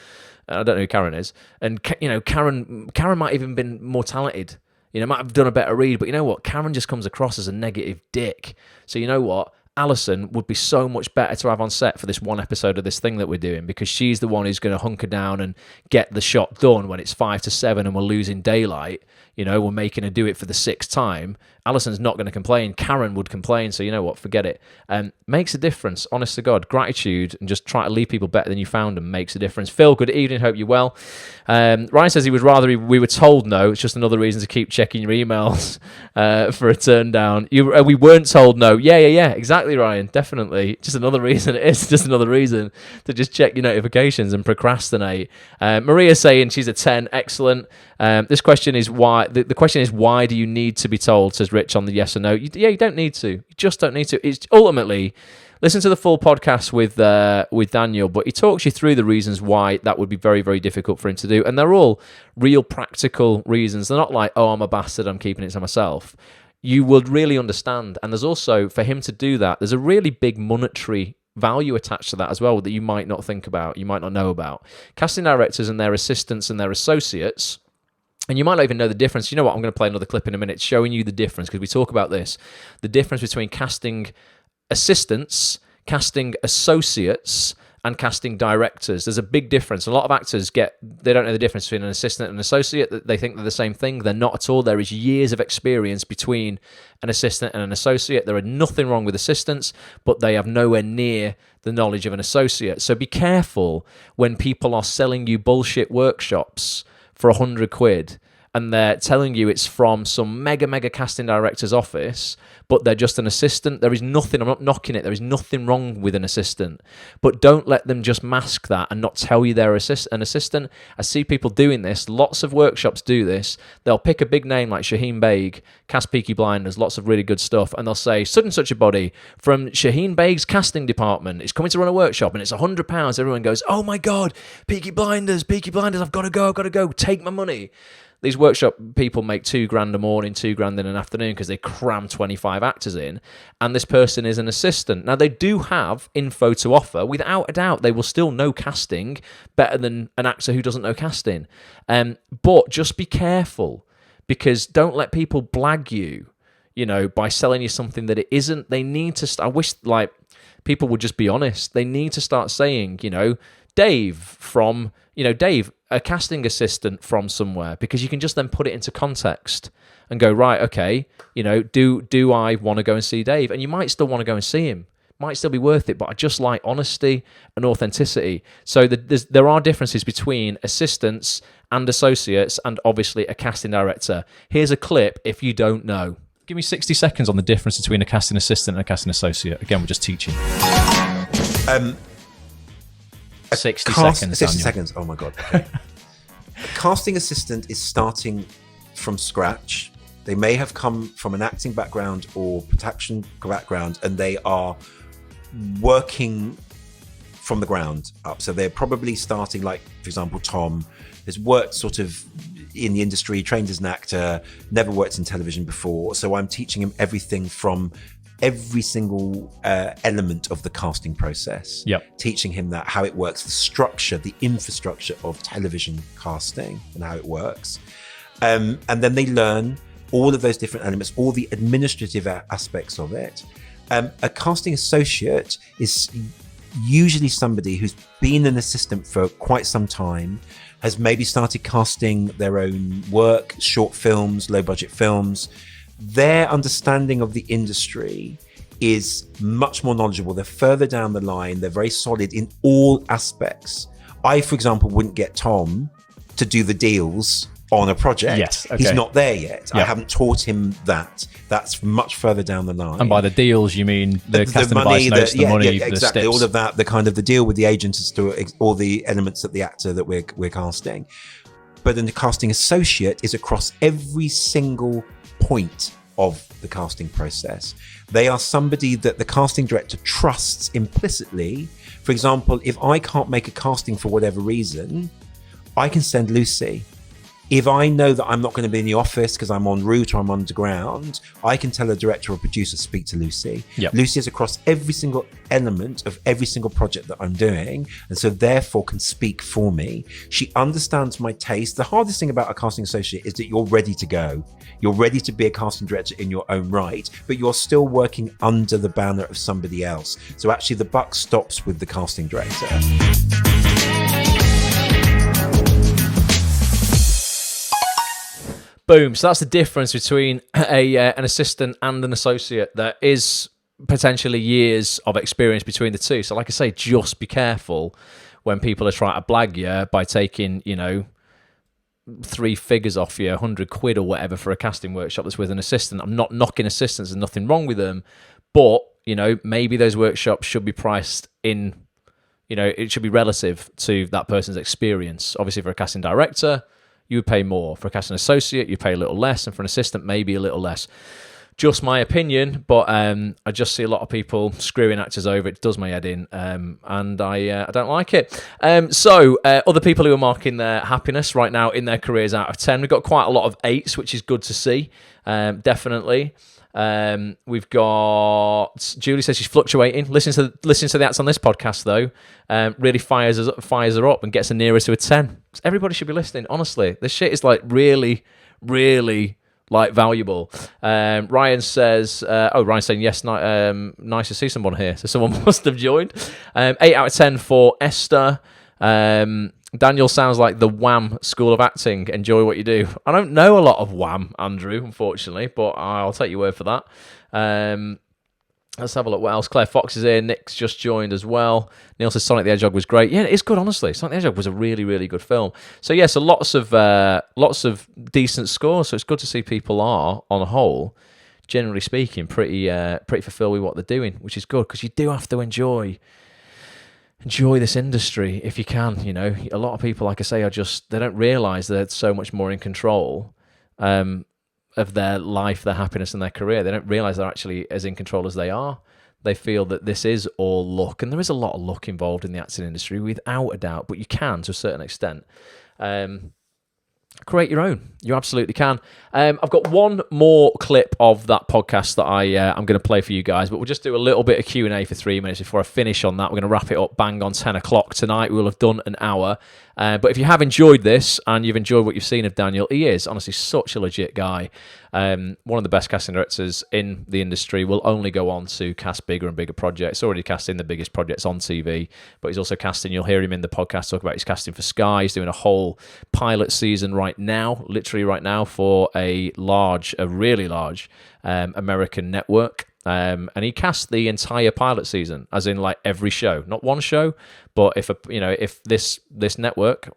I don't know who Karen is. And, Karen might even been more talented. Might have done a better read. But you know what? Karen just comes across as a negative dick. So you know what? Alison would be so much better to have on set for this one episode of this thing that we're doing, because she's the one who's going to hunker down and get the shot done when it's 5 to 7 and we're losing daylight. We're making her do it for the 6th time. Alison's not going to complain. Karen would complain. So you know what? Forget it. Makes a difference. Honest to God. Gratitude and just try to leave people better than you found them makes a difference. Phil, good evening. Hope you're well. Ryan says he would rather we were told no. It's just another reason to keep checking your emails for a turn down. We weren't told no. Yeah. Exactly, Ryan. Definitely. Just another reason. It is just another reason to just check your notifications and procrastinate. Maria's saying she's a 10. Excellent. This question is why. The question is, why do you need to be told, says Rich on the yes or no. You don't need to. You just don't need to. It's ultimately, listen to the full podcast with Daniel, but he talks you through the reasons why that would be very, very difficult for him to do. And they're all real practical reasons. They're not like, oh, I'm a bastard, I'm keeping it to myself. You would really understand. And there's also, for him to do that, there's a really big monetary value attached to that as well that you might not think about, you might not know about. Casting directors and their assistants and their associates, and you might not even know the difference. You know what? I'm going to play another clip in a minute showing you the difference, because we talk about this. The difference between casting assistants, casting associates, and casting directors. There's a big difference. A lot of actors they don't know the difference between an assistant and an associate. They think they're the same thing. They're not at all. There is years of experience between an assistant and an associate. There are nothing wrong with assistants, but they have nowhere near the knowledge of an associate. So be careful when people are selling you bullshit workshops for £100 and they're telling you it's from some mega casting director's office, but they're just an assistant. There is nothing, I'm not knocking it, there is nothing wrong with an assistant, but don't let them just mask that and not tell you they're an assistant. I see people doing this, lots of workshops do this. They'll pick a big name like Shaheen Baig, cast Peaky Blinders, lots of really good stuff, and they'll say, such and such a body from Shaheen Baig's casting department is coming to run a workshop and it's £100. Everyone goes, oh my God, Peaky Blinders, I've got to go, take my money. These workshop people make £2,000 a morning, £2,000 in an afternoon because they cram 25 actors in, and this person is an assistant. Now, they do have info to offer. Without a doubt, they will still know casting better than an actor who doesn't know casting. But just be careful, because don't let people blag you, by selling you something that it isn't. They need to... I wish, people would just be honest. They need to start saying, Dave from... Dave, a casting assistant from somewhere, because you can just then put it into context and go, right, okay, do I want to go and see Dave? And you might still want to go and see him. Might still be worth it, but I just like honesty and authenticity. So there are differences between assistants and associates, and obviously a casting director. Here's a clip if you don't know. Give me 60 seconds on the difference between a casting assistant and a casting associate. Again, we're just teaching. 60 seconds. 60 seconds. Oh my God. Okay. A casting assistant is starting from scratch. They may have come from an acting background or production background, and they are working from the ground up. So they're probably starting, like, for example, Tom has worked sort of in the industry, trained as an actor, never worked in television before. So I'm teaching him everything from every single element of the casting process. Yep. Teaching him that, how it works, the structure, the infrastructure of television casting and how it works. And then they learn all of those different elements, all the administrative aspects of it. A casting associate is usually somebody who's been an assistant for quite some time, has maybe started casting their own work, short films, low budget films. Their understanding of the industry is much more knowledgeable. They're further down the line. They're very solid in all aspects. I, for example, wouldn't get Tom to do the deals on a project. Yes, okay. He's not there yet. Yeah. I haven't taught him that. That's much further down the line. And by the deals, you mean the casting money, advice notes, the money, exactly, the steps. all of that, the deal with the agent as to all the elements of the actor that we're casting. But then the casting associate is across every single point of the casting process. They are somebody that the casting director trusts implicitly. For example, if I can't make a casting for whatever reason, I can send Lucy. If I know that I'm not going to be in the office because I'm en route or I'm underground, I can tell a director or producer, speak to Lucy. Yep. Lucy is across every single element of every single project that I'm doing, and so therefore can speak for me. She understands my taste. The hardest thing about a casting associate is that you're ready to go. You're ready to be a casting director in your own right, but you're still working under the banner of somebody else. So actually the buck stops with the casting director. Boom. So that's the difference between an assistant and an associate. There is potentially years of experience between the two. So like I say, just be careful when people are trying to blag you by taking, 3 figures off you, £100 or whatever for a casting workshop that's with an assistant. I'm not knocking assistants. There's nothing wrong with them. But, maybe those workshops should be priced in, it should be relative to that person's experience. Obviously, for a casting director, you would pay more. For a casting associate, you pay a little less, and for an assistant, maybe a little less. just my opinion, but I just see a lot of people screwing actors over. It does my head in, and I don't like it. So other people who are marking their happiness right now in their careers out of 10, we've got quite a lot of 8s, which is good to see, definitely. We've got Julie says she's fluctuating. Listen to the acts on this podcast though. Really fires her up and gets her nearer to a 10. Everybody should be listening. Honestly, this shit is like really, really like valuable. Ryan says, Ryan's saying yes. Nice to see someone here. So someone must have joined. 8 out of 10 for Esther. Daniel sounds like the Wham School of Acting. Enjoy what you do. I don't know a lot of Wham, Andrew, unfortunately, but I'll take your word for that. Let's have a look what else. Claire Fox is here. Nick's just joined as well. Neil says Sonic the Hedgehog was great. Yeah, it's good, honestly. Sonic the Hedgehog was a really, really good film. So yeah, so lots of decent scores. So it's good to see people are, on the whole, generally speaking, pretty fulfilled with what they're doing, which is good because you do have to enjoy this industry if you can. You know, a lot of people, like I say, they don't realise they're so much more in control of their life, their happiness, and their career. They don't realise they're actually as in control as they are. They feel that this is all luck, and there is a lot of luck involved in the acting industry, without a doubt, but you can, to a certain extent, create your own. You absolutely can. I've got one more clip of that podcast that I'm going to play for you guys, but we'll just do a little bit of Q&A for 3 minutes before I finish on that. We're going to wrap it up bang on 10 o'clock tonight. We'll have done an hour. But if you have enjoyed this and you've enjoyed what you've seen of Daniel, he is honestly such a legit guy. One of the best casting directors in the industry. Will only go on to cast bigger and bigger projects. Already casting the biggest projects on TV, but he's also casting, you'll hear him in the podcast talk about he's casting for Sky. He's doing a whole pilot season right now, literally right now, for a really large American network. And he cast the entire pilot season, as in like every show, not one show, but if this network,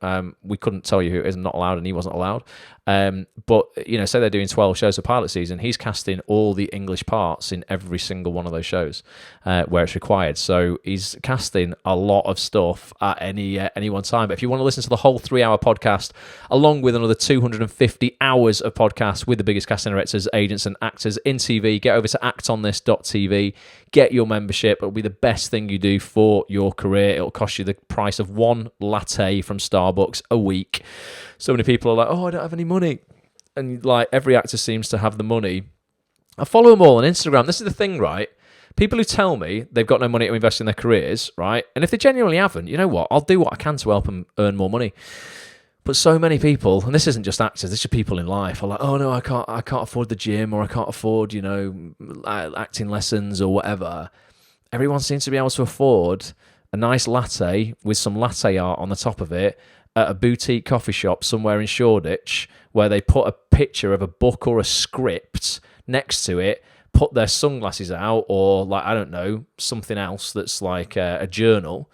we couldn't tell you who is not allowed, and he wasn't allowed. But say they're doing 12 shows a pilot season, he's casting all the English parts in every single one of those shows where it's required. So he's casting a lot of stuff at any one time. But if you want to listen to the whole 3-hour podcast, along with another 250 hours of podcasts with the biggest casting directors, agents, and actors in TV, get over to actonthis.tv. Get your membership. It'll be the best thing you do for your career. It'll cost you the price of one latte from Starbucks a week. So many people are like, oh, I don't have any money. And like every actor seems to have the money. I follow them all on Instagram. This is the thing, right? People who tell me they've got no money to invest in their careers, right? And if they genuinely haven't, you know what? I'll do what I can to help them earn more money. But so many people, and this isn't just actors, this is people in life, are like, oh no, I can't afford the gym, or I can't afford, acting lessons or whatever. Everyone seems to be able to afford a nice latte with some latte art on the top of it at a boutique coffee shop somewhere in Shoreditch, where they put a picture of a book or a script next to it, put their sunglasses out, or like, I don't know, something else that's like a journal,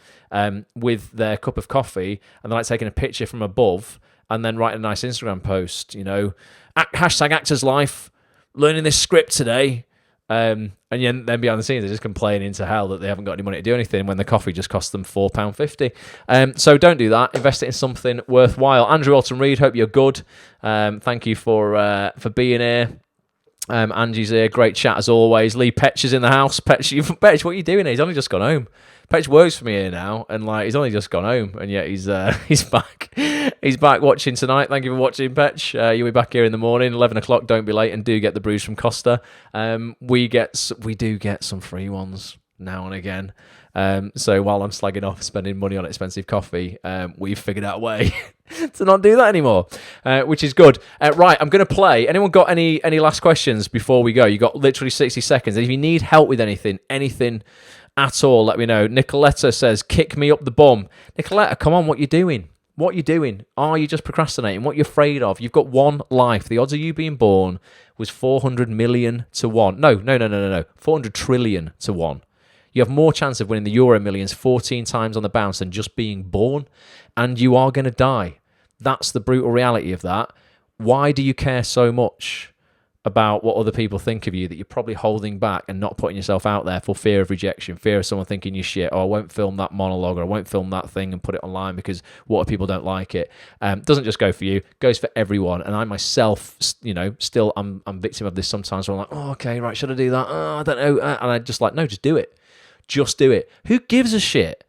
with their cup of coffee, and they're like taking a picture from above and then writing a nice Instagram post, hashtag actor's life, learning this script today. And then behind the scenes, they're just complaining to hell that they haven't got any money to do anything when the coffee just cost them £4.50. So don't do that. Invest it in something worthwhile. Andrew Alton Reed, hope you're good. Thank you for being here. Angie's here. Great chat as always. Lee Petch is in the house. Petch, what are you doing here? He's only just gone home. Petch works for me here now, and like he's only just gone home, and yet he's back. He's back watching tonight. Thank you for watching, Petch. You'll be back here in the morning, 11 o'clock. Don't be late, and do get the brews from Costa. We do get some free ones now and again. So while I'm slagging off spending money on expensive coffee, we've figured out a way to not do that anymore, which is good. Right, I'm going to play. Anyone got any last questions before we go? You got literally 60 seconds. And if you need help with anything at all, let me know. Nicoletta says, kick me up the bum. Nicoletta, come on, what you doing? What you doing? Are you just procrastinating? What you're afraid of? You've got one life. The odds of you being born was 400 million to 1. No. 400 trillion to 1. You have more chance of winning the Euro Millions 14 times on the bounce than just being born, and you are going to die. That's the brutal reality of that. Why do you care so much about what other people think of you that you're probably holding back and not putting yourself out there for fear of rejection, fear of someone thinking you're shit, or I won't film that monologue, or I won't film that thing and put it online because what if people don't like it? Doesn't just go for you, goes for everyone. And I myself, still I'm victim of this sometimes where I'm like, oh, okay, right, should I do that? Oh, I don't know. And I just like, no, just do it. Just do it. Who gives a shit?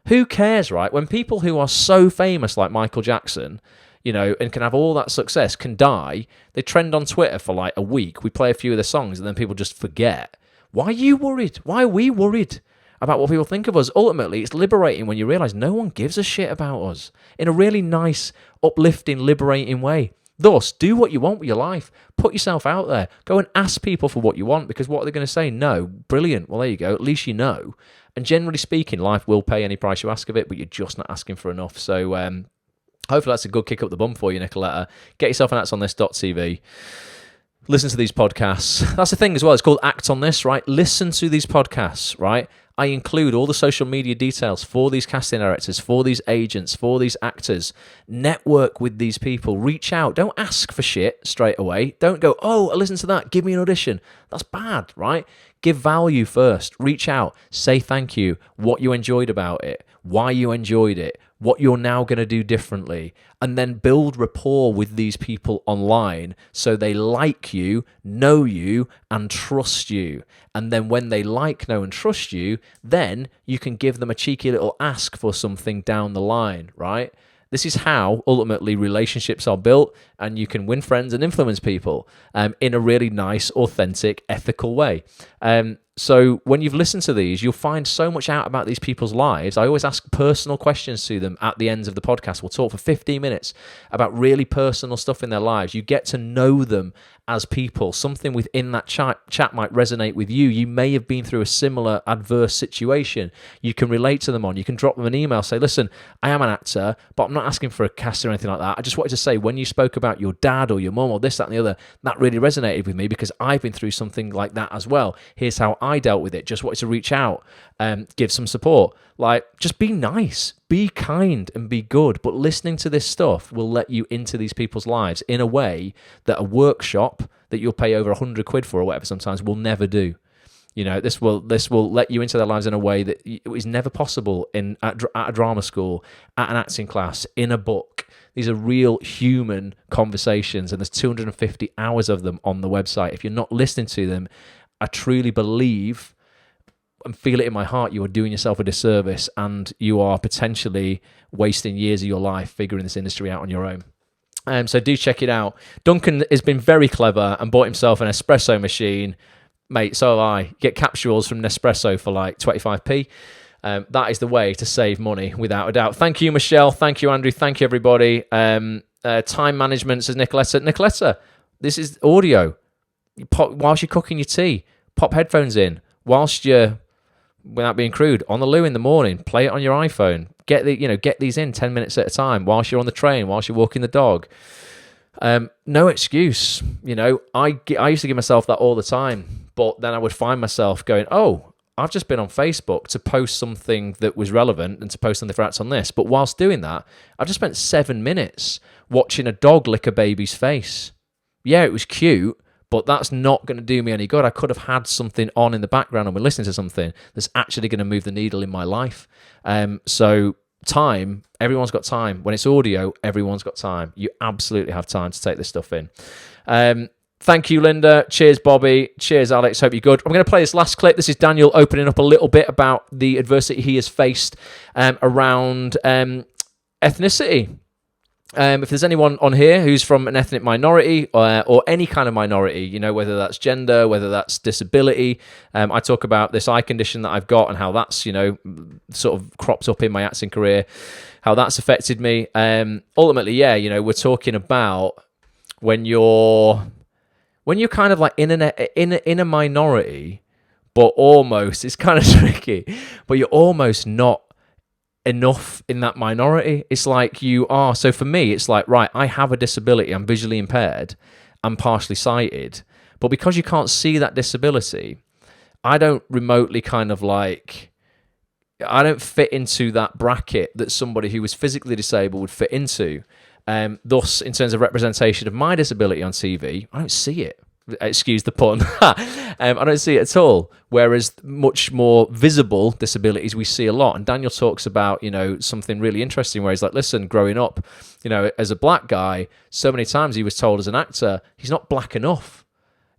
Who cares, right? When people who are so famous like Michael Jackson, and can have all that success, can die, they trend on Twitter for like a week. We play a few of their songs and then people just forget. Why are you worried? Why are we worried about what people think of us? Ultimately, it's liberating when you realize no one gives a shit about us in a really nice, uplifting, liberating way. Thus, do what you want with your life. Put yourself out there. Go and ask people for what you want, because what are they going to say? No. Brilliant. Well, there you go. At least you know. And generally speaking, life will pay any price you ask of it, but you're just not asking for enough. So hopefully that's a good kick up the bum for you, Nicoletta. Get yourself an actonthis.tv. Listen to these podcasts. That's the thing as well. It's called Act on This, right? Listen to these podcasts, right? I include all the social media details for these casting directors, for these agents, for these actors. Network with these people. Reach out. Don't ask for shit straight away. Don't go, oh, listen to that. Give me an audition. That's bad, right? Give value first. Reach out. Say thank you. What you enjoyed about it. Why you enjoyed it. What you're now going to do differently, and then build rapport with these people online so they like you, know you, and trust you. And then when they like, know, and trust you, then you can give them a cheeky little ask for something down the line, right? This is how ultimately relationships are built, and you can win friends and influence people in a really nice, authentic, ethical way. So when you've listened to these, you'll find so much out about these people's lives. I always ask personal questions to them at the ends of the podcast. We'll talk for 15 minutes about really personal stuff in their lives. You get to know them as people. Something within that chat might resonate with you. You may have been through a similar adverse situation. You can relate to them on. You can drop them an email, say, listen, I am an actor, but I'm not asking for a cast or anything like that. I just wanted to say, when you spoke about your dad or your mum or this, that, and the other, that really resonated with me because I've been through something like that as well. Here's how I dealt with it. Just wanted to reach out and give some support. Like, just be nice, be kind, and be good. But listening to this stuff will let you into these people's lives in a way that a workshop that you'll pay over £100 for or whatever sometimes will never do. This will let you into their lives in a way that is never possible at a drama school, at an acting class, in a book. These are real human conversations, and there's 250 hours of them on the website. If you're not listening to them, I truly believe and feel it in my heart, you are doing yourself a disservice, and you are potentially wasting years of your life figuring this industry out on your own. So do check it out. Duncan has been very clever and bought himself an espresso machine. Mate, so have I. Get capsules from Nespresso for like 25p. That is the way to save money, without a doubt. Thank you, Michelle. Thank you, Andrew. Thank you, everybody. Time management, says Nicoletta. Nicoletta, this is audio. Whilst you're cooking your tea, pop headphones in. Whilst you're, without being crude, on the loo in the morning, play it on your iPhone. Get these in 10 minutes at a time. Whilst you're on the train, whilst you're walking the dog. No excuse. I used to give myself that all the time, but then I would find myself going, oh, I've just been on Facebook to post something that was relevant and to post something for Acts on This. But whilst doing that, I've just spent 7 minutes watching a dog lick a baby's face. Yeah, it was cute, but that's not going to do me any good. I could have had something on in the background and we're listening to something that's actually going to move the needle in my life. So time, everyone's got time. When it's audio, everyone's got time. You absolutely have time to take this stuff in. Thank you, Linda. Cheers, Bobby. Cheers, Alex. Hope you're good. I'm going to play this last clip. This is Daniel opening up a little bit about the adversity he has faced around ethnicity. If there's anyone on here who's from an ethnic minority or any kind of minority, whether that's gender, whether that's disability, I talk about this eye condition that I've got and how that's, sort of cropped up in my acting career, how that's affected me. Ultimately, yeah, we're talking about when you're kind of like in a minority, but almost, it's kind of tricky, but you're almost not enough in that minority. It's like you are. So for me, it's like, right, I have a disability. I'm visually impaired. I'm partially sighted. But because you can't see that disability, I don't remotely kind of like, I don't fit into that bracket that somebody who was physically disabled would fit into. Thus, in terms of representation of my disability on TV, I don't see it. excuse the pun. I don't see it at all. Whereas much more visible disabilities we see a lot. And Daniel talks about, something really interesting where he's like, listen, growing up, as a black guy, so many times he was told as an actor, he's not black enough,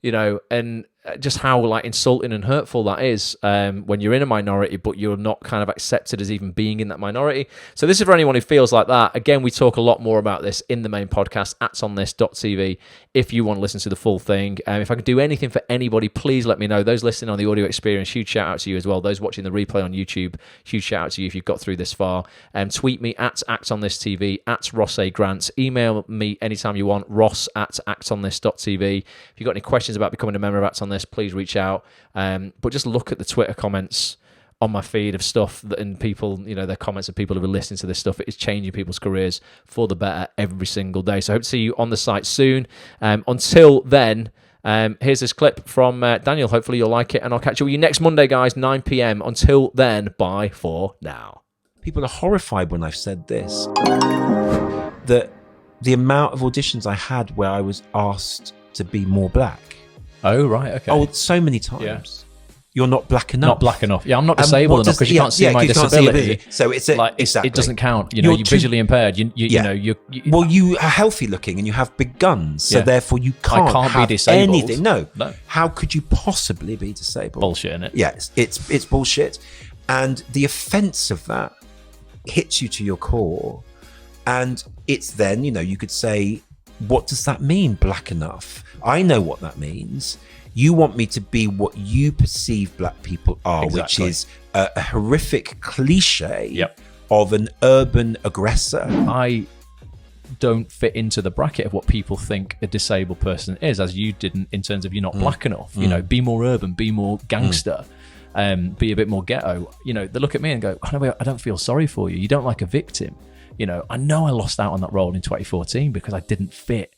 and just how like insulting and hurtful that is when you're in a minority, but you're not kind of accepted as even being in that minority. So this is for anyone who feels like that. Again, we talk a lot more about this in the main podcast, actonthis.tv, if you want to listen to the full thing. If I can do anything for anybody, please let me know. Those listening on the audio experience, huge shout out to you as well. Those watching the replay on YouTube, huge shout out to you if you've got through this far. Tweet me at actonthistv, at Ross A. Grant. Email me anytime you want, ross@actonthis.tv. If you've got any questions about becoming a member of Act On This, please reach out. But just look at the Twitter comments on my feed of stuff that, and people, their comments of people who are listening to this stuff. It is changing people's careers for the better every single day. So I hope to see you on the site soon. Until then, here's this clip from Daniel. Hopefully you'll like it, and I'll catch you with you next Monday, guys, 9 p.m. Until then, bye for now. People are horrified when I've said this. The amount of auditions I had where I was asked to be more black. Oh, right, okay. Oh, so many times. Yeah. You're not black enough. Not black enough. Yeah, I'm not disabled enough because you can't see my disability. So it's exactly. It doesn't count. You're visually impaired. You well, you are healthy looking and you have big guns, so therefore you can't have be disabled. Anything. No. How could you possibly be disabled? Bullshit, isn't it? Yes, it's bullshit, and the offence of that hits you to your core, and it's then you could say, what does that mean, black enough? I know what that means. You want me to be what you perceive black people are, exactly. Which is a horrific cliche of an urban aggressor. I don't fit into the bracket of what people think a disabled person is, as you didn't, in terms of you're not black enough. Be more urban, be more gangster, be a bit more ghetto. They look at me and go, I don't feel sorry for you. You don't like a victim. I know I lost out on that role in 2014 because I didn't fit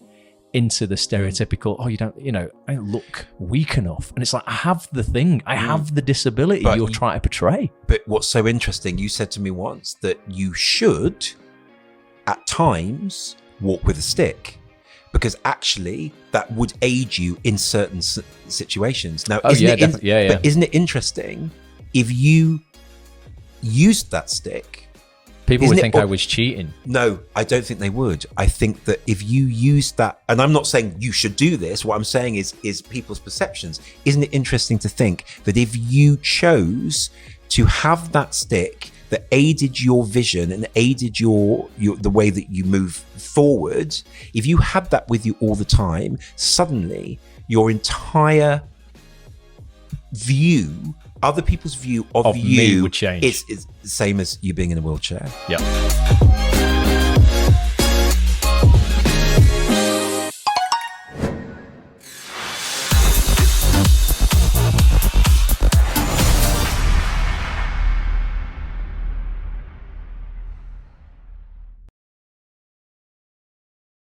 into the stereotypical, I don't look weak enough. And it's like, I have the thing, I have the disability you're trying to portray. But what's so interesting, you said to me once that you should, at times, walk with a stick. Because actually, that would aid you in certain situations. Now, But isn't it interesting, if you used that stick, people would think I was cheating. No, I don't think they would. I think that if you use that, and I'm not saying you should do this, what I'm saying is people's perceptions. Isn't it interesting to think that if you chose to have that stick that aided your vision and aided your the way that you move forward, if you had that with you all the time, suddenly your entire view, other people's view of you me would change. It's the same as you being in a wheelchair. Yeah.